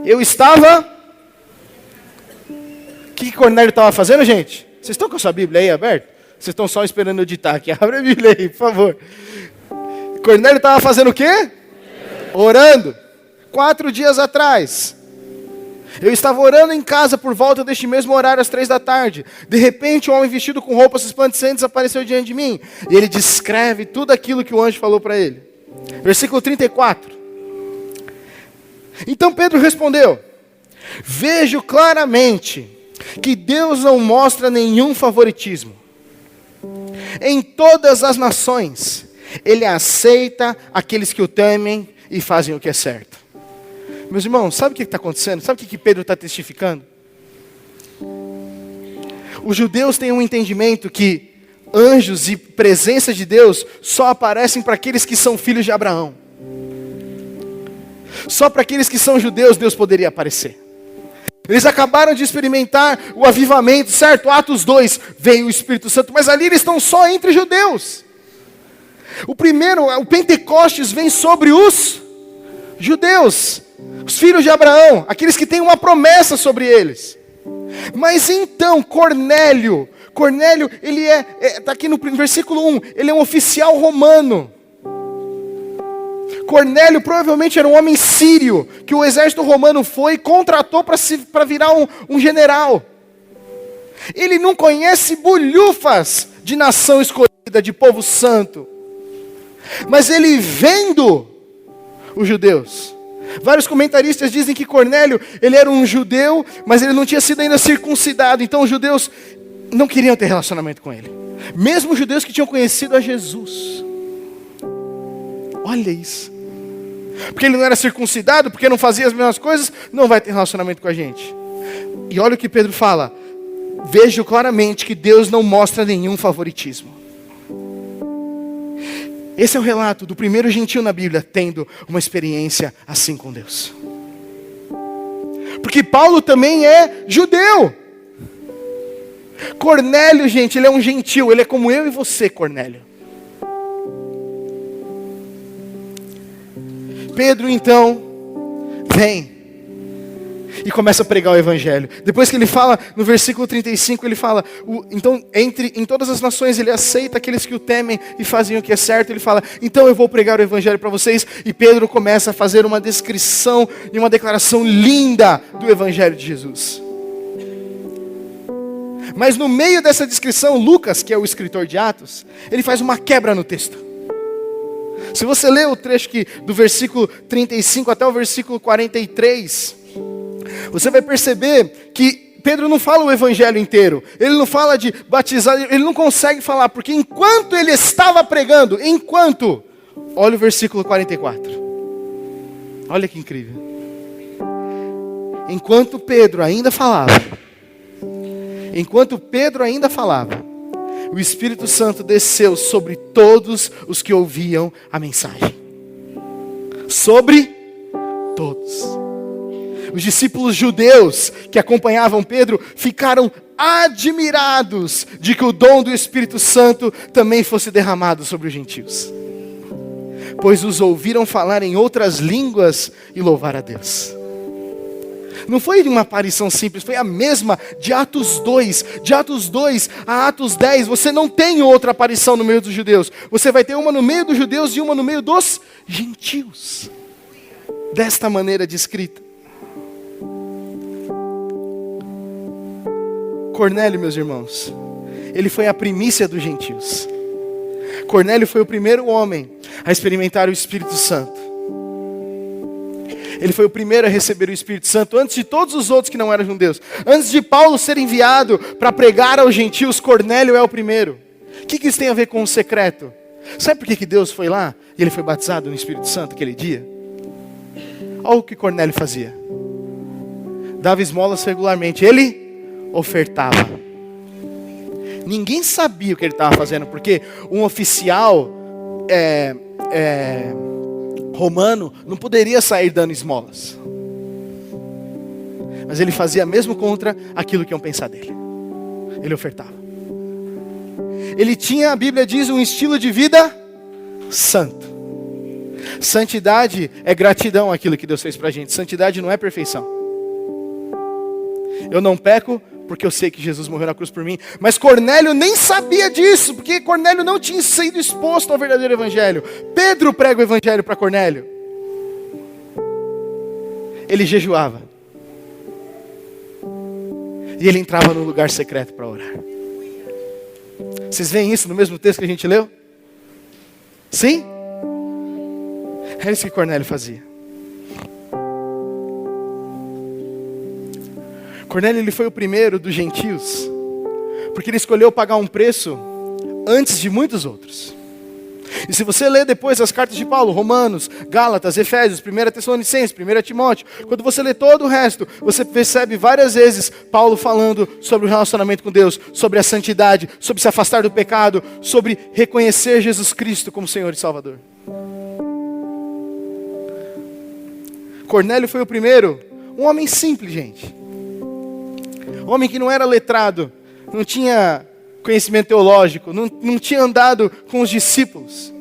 eu estava... O que Cornélio estava fazendo, gente? Vocês estão com a sua Bíblia aí aberta? Vocês estão só esperando eu ditar aqui. Abre a Bíblia aí, por favor. Cornélio estava fazendo o quê? Orando. 4 dias atrás. Eu estava orando em casa por volta deste mesmo horário, às 3 da tarde. De repente, um homem vestido com roupas resplandecentes apareceu diante de mim. E ele descreve tudo aquilo que o anjo falou para ele. Versículo 34. Então Pedro respondeu: vejo claramente que Deus não mostra nenhum favoritismo. Em todas as nações, Ele aceita aqueles que o temem e fazem o que é certo. Meus irmãos, sabe o que está acontecendo? Sabe o que Pedro está testificando? Os judeus têm um entendimento que anjos e presença de Deus só aparecem para aqueles que são filhos de Abraão. Só para aqueles que são judeus Deus poderia aparecer. Eles acabaram de experimentar o avivamento, certo? Atos 2, veio o Espírito Santo, mas ali eles estão só entre judeus. O Pentecostes vem sobre os judeus, os filhos de Abraão, aqueles que têm uma promessa sobre eles. Mas então, Cornélio, ele está aqui no versículo 1, ele é um oficial romano. Cornélio provavelmente era um homem sírio, que o exército romano foi e contratou para virar um general. Ele não conhece bolhufas de nação escolhida, de povo santo. Mas ele vendo os judeus. Vários comentaristas dizem que Cornélio, ele era um judeu, mas ele não tinha sido ainda circuncidado. Então os judeus não queriam ter relacionamento com ele. Mesmo os judeus que tinham conhecido a Jesus. Olha isso. Porque ele não era circuncidado, porque não fazia as mesmas coisas, não vai ter relacionamento com a gente. E olha o que Pedro fala: vejo claramente que Deus não mostra nenhum favoritismo. Esse é o relato do primeiro gentio na Bíblia tendo uma experiência assim com Deus. Porque Paulo também é judeu. Cornélio, gente, ele é um gentil, ele é como eu e você, Cornélio. Pedro então vem e começa a pregar o evangelho. Depois que ele fala, no versículo 35, ele fala, então em todas as nações ele aceita aqueles que o temem e fazem o que é certo. Ele fala, então eu vou pregar o evangelho para vocês. E Pedro começa a fazer uma descrição e uma declaração linda do evangelho de Jesus. Mas no meio dessa descrição, Lucas, que é o escritor de Atos, ele faz uma quebra no texto. Se você ler o trecho do versículo 35 até o versículo 43, você vai perceber que Pedro não fala o evangelho inteiro. Ele não fala de batizar, ele não consegue falar, porque enquanto ele estava pregando, olha o versículo 44. Olha que incrível. Enquanto Pedro ainda falava, o Espírito Santo desceu sobre todos os que ouviam a mensagem. Sobre todos. Os discípulos judeus que acompanhavam Pedro ficaram admirados de que o dom do Espírito Santo também fosse derramado sobre os gentios. Pois os ouviram falar em outras línguas e louvar a Deus. Não foi uma aparição simples, foi a mesma de Atos 2. De Atos 2 a Atos 10, você não tem outra aparição no meio dos judeus. Você vai ter uma no meio dos judeus e uma no meio dos gentios. Desta maneira descrita. Cornélio, meus irmãos, ele foi a primícia dos gentios. Cornélio foi o primeiro homem a experimentar o Espírito Santo. Ele foi o primeiro a receber o Espírito Santo antes de todos os outros que não eram judeus. Antes de Paulo ser enviado para pregar aos gentios, Cornélio é o primeiro. O que isso tem a ver com o secreto? Sabe por que Deus foi lá e ele foi batizado no Espírito Santo aquele dia? Olha o que Cornélio fazia. Dava esmolas regularmente. Ele ofertava. Ninguém sabia o que ele estava fazendo, porque um oficial romano não poderia sair dando esmolas. Mas ele fazia mesmo contra aquilo que iam pensar dele. Ele ofertava. Ele tinha, a Bíblia diz, um estilo de vida santo. Santidade é gratidão àquilo que Deus fez pra gente. Santidade não é perfeição. Eu não peco porque eu sei que Jesus morreu na cruz por mim. Mas Cornélio nem sabia disso, porque Cornélio não tinha sido exposto ao verdadeiro evangelho. Pedro prega o evangelho para Cornélio. Ele jejuava. E ele entrava no lugar secreto para orar. Vocês veem isso no mesmo texto que a gente leu? Sim? É isso que Cornélio fazia. Cornélio, ele foi o primeiro dos gentios, porque ele escolheu pagar um preço antes de muitos outros. E se você ler depois as cartas de Paulo, Romanos, Gálatas, Efésios, 1 Tessalonicenses, 1 Timóteo, quando você lê todo o resto, você percebe várias vezes Paulo falando sobre o relacionamento com Deus, sobre a santidade, sobre se afastar do pecado, sobre reconhecer Jesus Cristo como Senhor e Salvador. Cornélio foi o primeiro, um homem simples, gente. Um homem que não era letrado, não tinha conhecimento teológico, não tinha andado com os discípulos.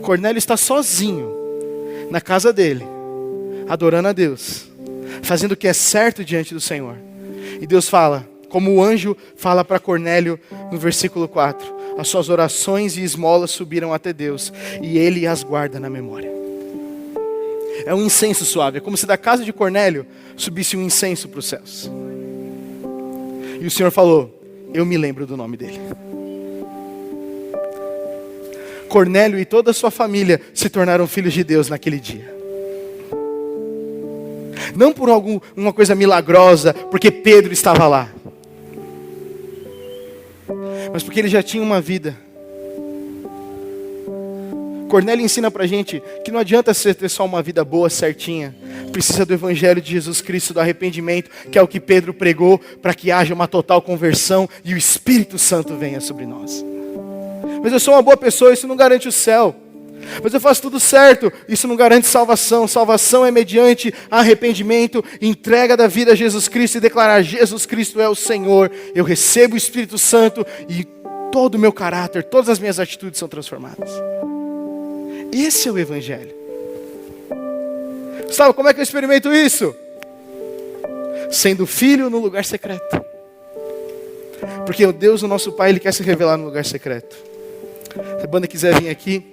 Cornélio está sozinho na casa dele, adorando a Deus, fazendo o que é certo diante do Senhor. E Deus fala, como o anjo fala para Cornélio no versículo 4, as suas orações e esmolas subiram até Deus, e ele as guarda na memória. É um incenso suave, é como se da casa de Cornélio subisse um incenso para os céus. E o Senhor falou, eu me lembro do nome dele. Cornélio e toda a sua família se tornaram filhos de Deus naquele dia. Não por uma coisa milagrosa, porque Pedro estava lá. Mas porque ele já tinha uma vida. Cornélio ensina pra gente que não adianta você ter só uma vida boa, certinha. Precisa do Evangelho de Jesus Cristo, do arrependimento, que é o que Pedro pregou, para que haja uma total conversão e o Espírito Santo venha sobre nós. Mas eu sou uma boa pessoa, isso não garante o céu. Mas eu faço tudo certo, isso não garante salvação. Salvação é mediante arrependimento, entrega da vida a Jesus Cristo e declarar, Jesus Cristo é o Senhor. Eu recebo o Espírito Santo e todo o meu caráter, todas as minhas atitudes são transformadas. Esse é o Evangelho. Sabe como é que eu experimento isso? Sendo filho no lugar secreto. Porque o Deus, o nosso Pai, Ele quer se revelar no lugar secreto. Se a banda quiser vir aqui.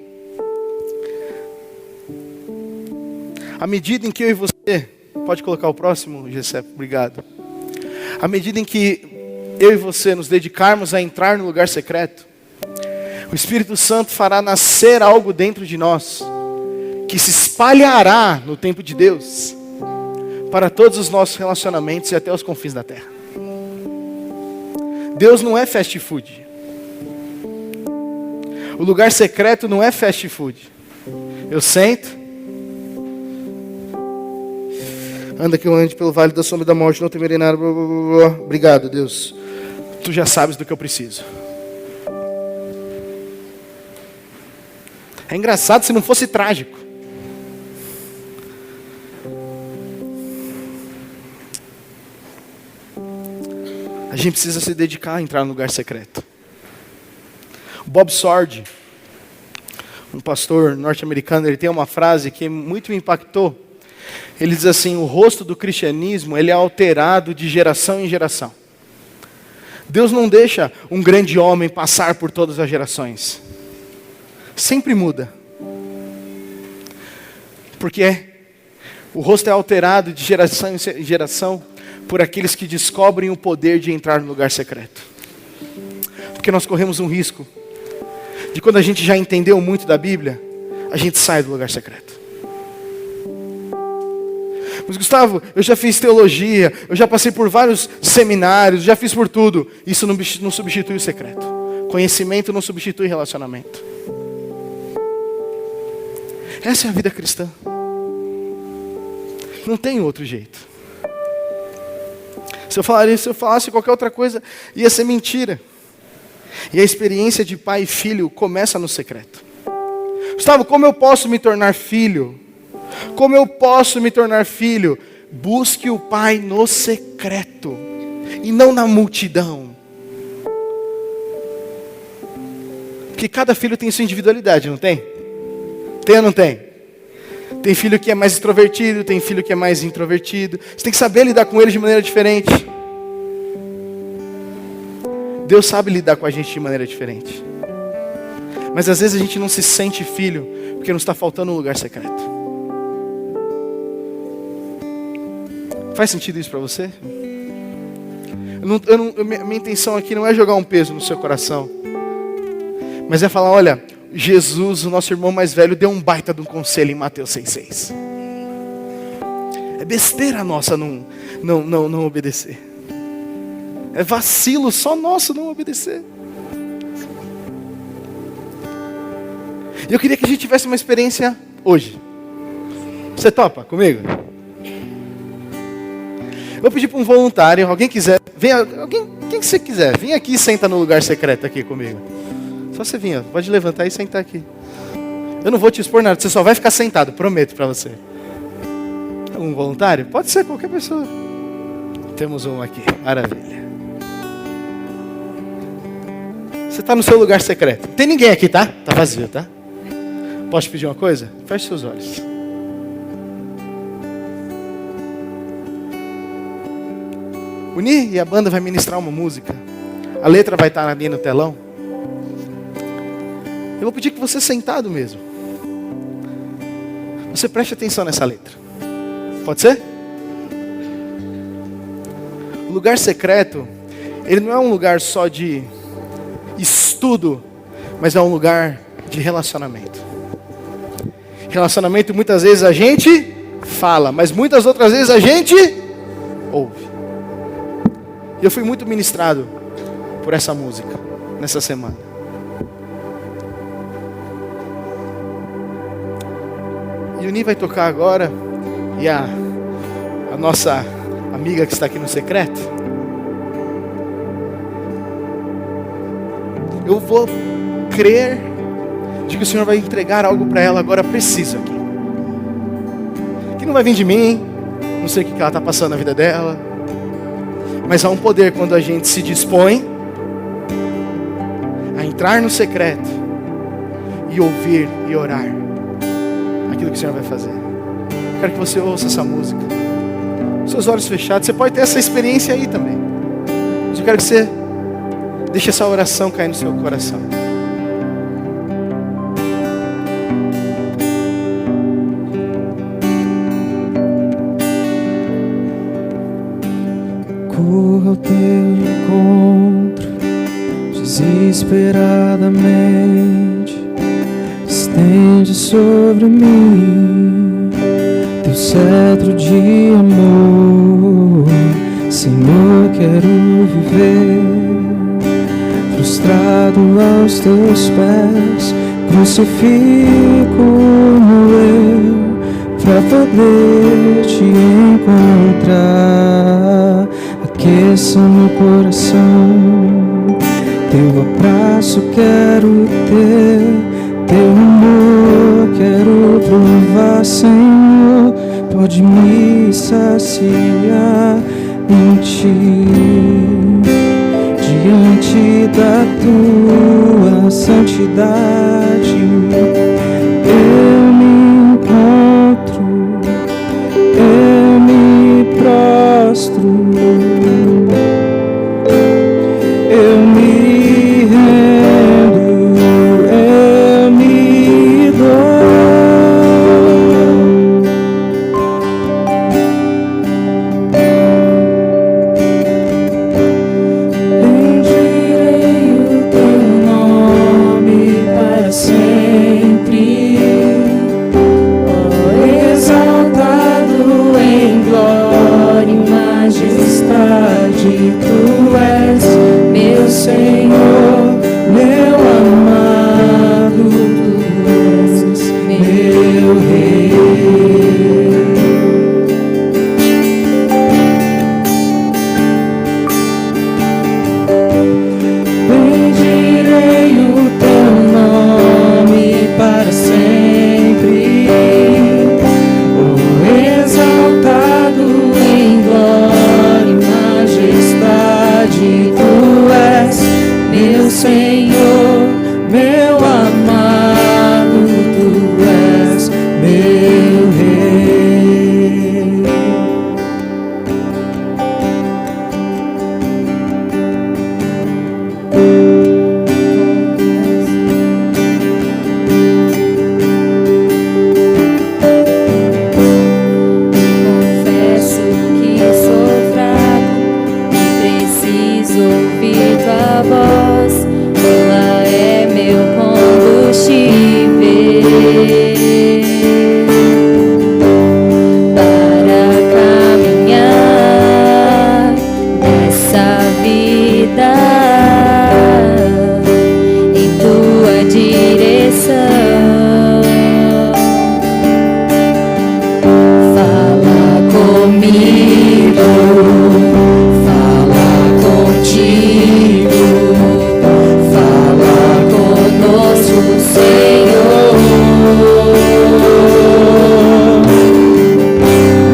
À medida em que eu e você... Pode colocar o próximo, Gessé, obrigado. À medida em que eu e você nos dedicarmos a entrar no lugar secreto, o Espírito Santo fará nascer algo dentro de nós, que se espalhará no tempo de Deus, para todos os nossos relacionamentos e até os confins da terra. Deus não é fast food. O lugar secreto não é fast food. Eu sento, anda que eu ande pelo vale da sombra da morte, não temerei nada, blá, blá, blá, blá. Obrigado, Deus. Tu já sabes do que eu preciso. É engraçado se não fosse trágico. A gente precisa se dedicar a entrar no lugar secreto. Bob Sword, um pastor norte-americano, ele tem uma frase que muito me impactou. Ele diz assim: o rosto do cristianismo, ele é alterado de geração em geração. Deus não deixa um grande homem passar por todas as gerações. Sempre muda. Porque o rosto é alterado de geração em geração por aqueles que descobrem o poder de entrar no lugar secreto. Porque nós corremos um risco de, quando a gente já entendeu muito da Bíblia, a gente sai do lugar secreto. Mas Gustavo, eu já fiz teologia, eu já passei por vários seminários, já fiz por tudo. Isso não substitui o secreto. Conhecimento não substitui relacionamento. Essa é a vida cristã. Não tem outro jeito. Se eu falasse qualquer outra coisa, ia ser mentira. E a experiência de pai e filho começa no secreto. Gustavo, como eu posso me tornar filho? Como eu posso me tornar filho? Busque o Pai no secreto e não na multidão. Porque cada filho tem sua individualidade, não tem? Tem ou não tem? Tem filho que é mais extrovertido, tem filho que é mais introvertido. Você tem que saber lidar com ele de maneira diferente. Deus sabe lidar com a gente de maneira diferente. Mas às vezes a gente não se sente filho porque nos está faltando um lugar secreto. Faz sentido isso para você? Minha intenção aqui não é jogar um peso no seu coração, mas é falar: olha, Jesus, o nosso irmão mais velho, deu um baita de um conselho em Mateus 6,6. É besteira nossa não obedecer. É vacilo só nosso não obedecer. E eu queria que a gente tivesse uma experiência hoje. Você topa comigo? Vou pedir para um voluntário, alguém quiser, quem que você quiser, vem aqui e senta no lugar secreto aqui comigo. Só você vir, pode levantar e sentar aqui. Eu não vou te expor nada, você só vai ficar sentado, prometo para você. Um voluntário? Pode ser qualquer pessoa. Temos um aqui, maravilha. Você está no seu lugar secreto. Não tem ninguém aqui, tá? Tá vazio, tá? Posso te pedir uma coisa? Feche seus olhos. O Ni e a banda vai ministrar uma música. A letra vai estar ali no telão. Eu vou pedir que você sentado mesmo, você preste atenção nessa letra. Pode ser? O lugar secreto, ele não é um lugar só de estudo, mas é um lugar de relacionamento. Relacionamento, muitas vezes a gente fala, mas muitas outras vezes a gente ouve. E eu fui muito ministrado por essa música nessa semana. E o Ni vai tocar agora, e a nossa amiga que está aqui no secreto, eu vou crer de que o Senhor vai entregar algo para ela agora preciso aqui. Que não vai vir de mim, não sei o que ela está passando na vida dela, mas há um poder quando a gente se dispõe a entrar no secreto e ouvir e orar aquilo que o Senhor vai fazer. Quero que você ouça essa música, seus olhos fechados. Você pode ter essa experiência aí também. Eu quero que você deixe essa oração cair no seu coração. Corro ao teu encontro desesperadamente, estende sobre mim teu cetro de amor. Senhor, quero viver prostrado aos teus pés, crucifico eu pra poder te encontrar. Aqueça meu coração, teu abraço quero ter, teu amor quero provar, Senhor. Pode me saciar em ti. da tua santidade eu me encontro, eu me prostro, eu me rendo, eu me dou. Bendirei o teu nome para sempre, ó, exaltado em glória e majestade, tu és meu Senhor, meu amado, tu és meu Rei. Bendirei o teu nome para sempre, oh, exaltado em glória e majestade, tu és meu Senhor, meu amado, tu és meu Rei. Confesso que sou fraco e preciso ouvir tua voz. Ela é meu combustível para caminhar nessa vida em tua direção. Fala comigo, fala contigo, fala conosco, Senhor.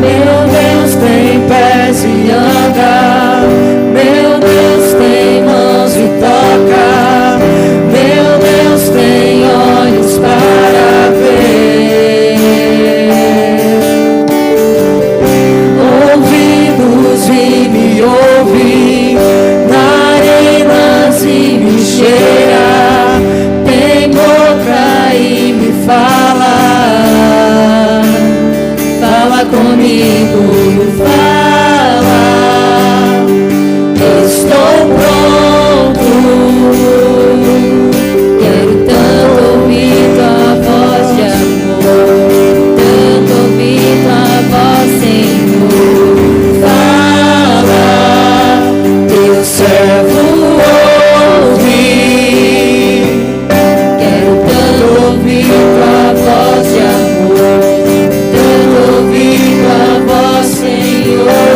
Meu Deus tem pés e anda, meu Deus tem mãos e toca, meu Deus tem olhos para ver, ouvidos e me ouve, narinas e me cheira, tem boca e me fala, fala comigo, fala, estou pronto, quero tanto ouvir tua voz de amor, tanto ouvir tua voz, Senhor. Fala, teu servo ouve, quero tanto ouvir tua voz de amor, tanto ouvir tua voz, Senhor.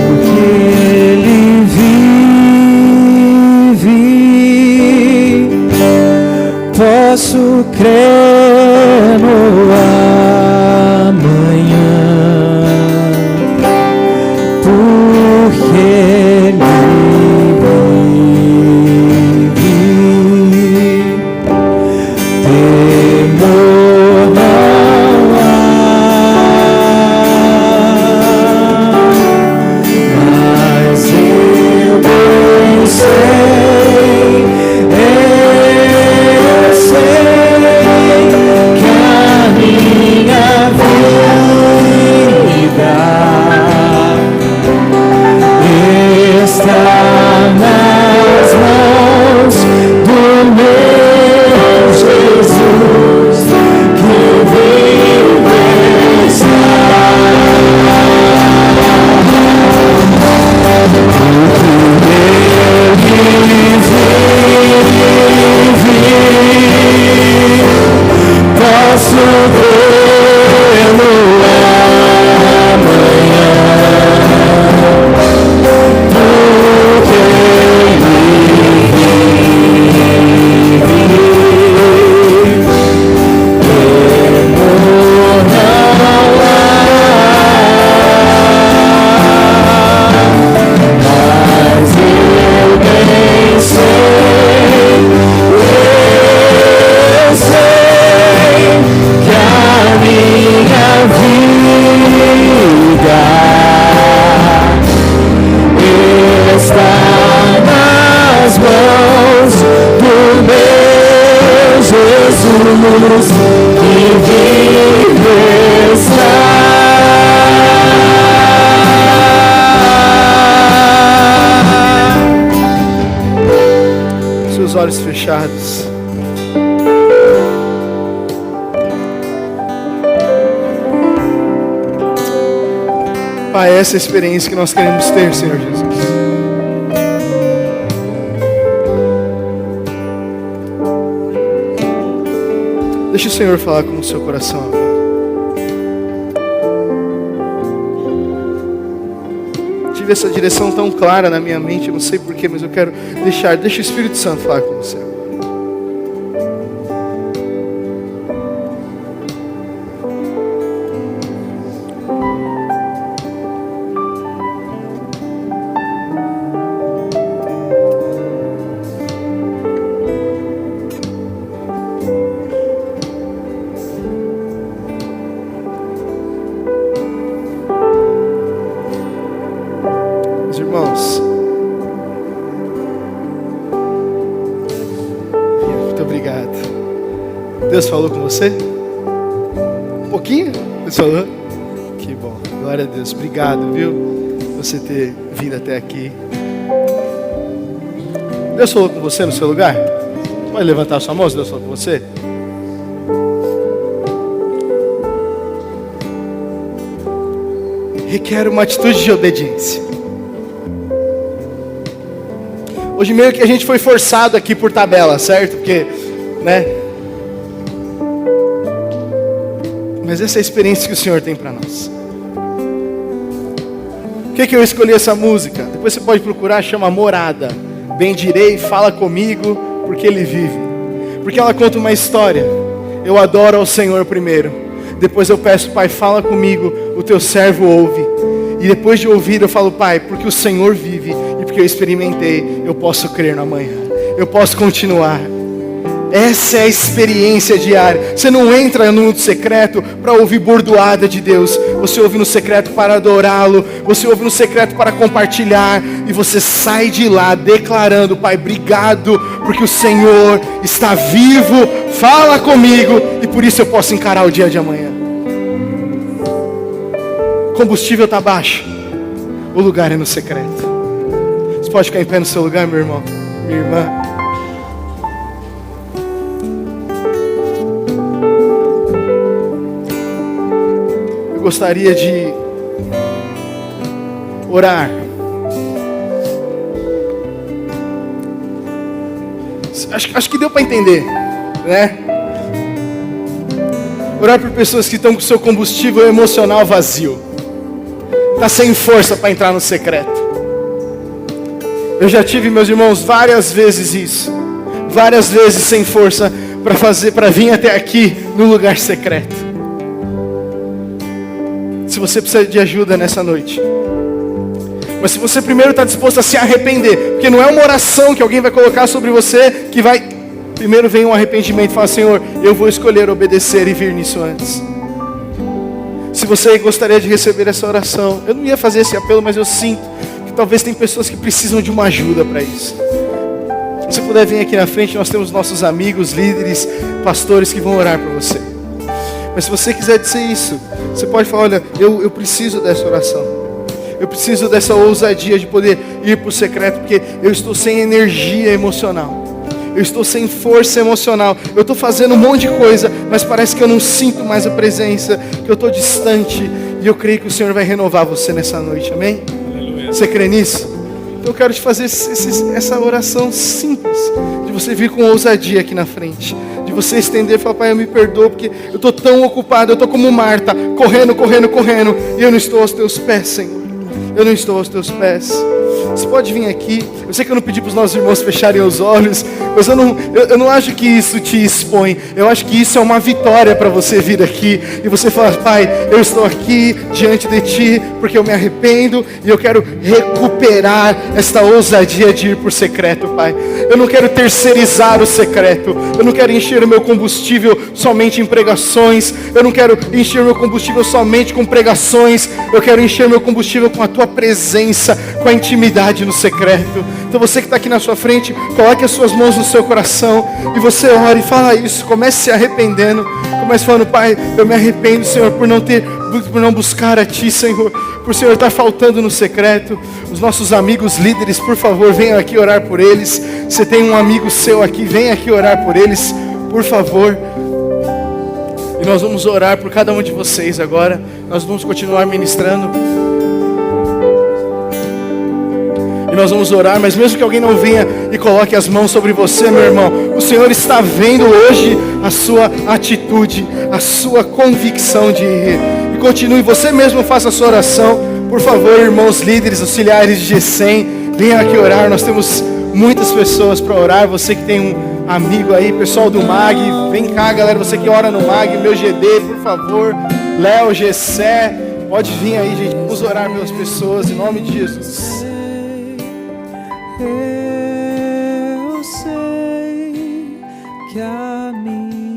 Porque Ele vive, posso crer no amanhã. Porque Ele vive, temor não há. Mas eu bem sei vivo está. Seus olhos fechados. Pai, essa é a experiência que nós queremos ter, Senhor Jesus. Deixa o Senhor falar com o seu coração agora. Tive essa direção tão clara na minha mente, eu não sei porquê, mas eu quero deixa o Espírito Santo falar com você agora. Irmãos, muito obrigado. Deus falou com você? Um pouquinho? Deus falou? Que bom, glória a Deus. Obrigado, viu? Você ter vindo até aqui. Deus falou com você no seu lugar? Pode levantar a sua mão se Deus falou com você? Requer uma atitude de obediência. Hoje meio que a gente foi forçado aqui por tabela, certo? Porque, né? Mas essa é a experiência que o Senhor tem para nós. Por que eu escolhi essa música? Depois você pode procurar, chama Morada. Bendirei, fala comigo, porque Ele vive. Porque ela conta uma história. Eu adoro ao Senhor primeiro. Depois eu peço, Pai, fala comigo, o teu servo ouve. E depois de ouvir eu falo, Pai, porque o Senhor vive e porque eu experimentei, eu posso crer no amanhã. Eu posso continuar. Essa é a experiência diária. Você não entra no secreto para ouvir bordoada de Deus. Você ouve no secreto para adorá-lo. Você ouve no secreto para compartilhar. E você sai de lá declarando, Pai, obrigado, porque o Senhor está vivo. Fala comigo e por isso eu posso encarar o dia de amanhã. O combustível está baixo. O lugar é no secreto. Você pode ficar em pé no seu lugar, meu irmão, minha irmã. Eu gostaria de orar. Acho que deu para entender, né? Orar por pessoas que estão com seu combustível emocional vazio. Está sem força para entrar no secreto. Eu já tive, meus irmãos, várias vezes isso. Várias vezes sem força para vir até aqui no lugar secreto. Se você precisa de ajuda nessa noite. Mas se você primeiro está disposto a se arrepender, porque não é uma oração que alguém vai colocar sobre você que vai... Primeiro vem um arrependimento e fala, Senhor, eu vou escolher obedecer e vir nisso antes. Se você gostaria de receber essa oração, eu não ia fazer esse apelo, mas eu sinto que talvez tem pessoas que precisam de uma ajuda para isso. Se puder vir aqui na frente, nós temos nossos amigos, líderes, pastores que vão orar por você. Mas se você quiser dizer isso, você pode falar, olha, eu preciso dessa oração. Eu preciso dessa ousadia de poder ir para o secreto, porque eu estou sem energia emocional. Eu estou sem força emocional. Eu estou fazendo um monte de coisa, mas parece que eu não sinto mais a presença, que eu estou distante. E eu creio que o Senhor vai renovar você nessa noite, amém? Aleluia. Você crê nisso? Então eu quero te fazer essa oração simples, de você vir com ousadia aqui na frente. De você estender e falar, Pai, eu me perdoo, porque eu estou tão ocupado, eu estou como Marta, correndo, e eu não estou aos teus pés, Senhor. Eu não estou aos teus pés. Você pode vir aqui. Eu sei que eu não pedi para os nossos irmãos fecharem os olhos, mas eu não acho que isso te expõe. Eu acho que isso é uma vitória para você vir aqui e você falar, Pai, eu estou aqui diante de Ti porque eu me arrependo e eu quero recuperar esta ousadia de ir por secreto, Pai. Eu não quero terceirizar o secreto. Eu não quero encher o meu combustível somente em pregações. Eu não quero encher o meu combustível somente com pregações. Eu quero encher o meu combustível com a Tua presença, com a intimidade intimidade no secreto. Então você que está aqui na sua frente, coloque as suas mãos no seu coração e você ora e fala isso. Comece se arrependendo. Comece falando: Pai, eu me arrependo, Senhor, por não buscar a Ti, Senhor. Por Senhor estar faltando no secreto. Os nossos amigos líderes, por favor, venham aqui orar por eles. Você tem um amigo seu aqui, venha aqui orar por eles, por favor. E nós vamos orar por cada um de vocês agora. Nós vamos continuar ministrando. E nós vamos orar, mas mesmo que alguém não venha e coloque as mãos sobre você, meu irmão, o Senhor está vendo hoje a sua atitude, a sua convicção de ir. E continue, você mesmo faça a sua oração. Por favor, irmãos líderes, auxiliares de G100, venham aqui orar. Nós temos muitas pessoas para orar. Você que tem um amigo aí, pessoal do MAG, vem cá, galera, você que ora no MAG, meu GD, por favor, Léo, Gessé, pode vir aí, gente, vamos orar pelas pessoas, em nome de Jesus. Eu sei que a minha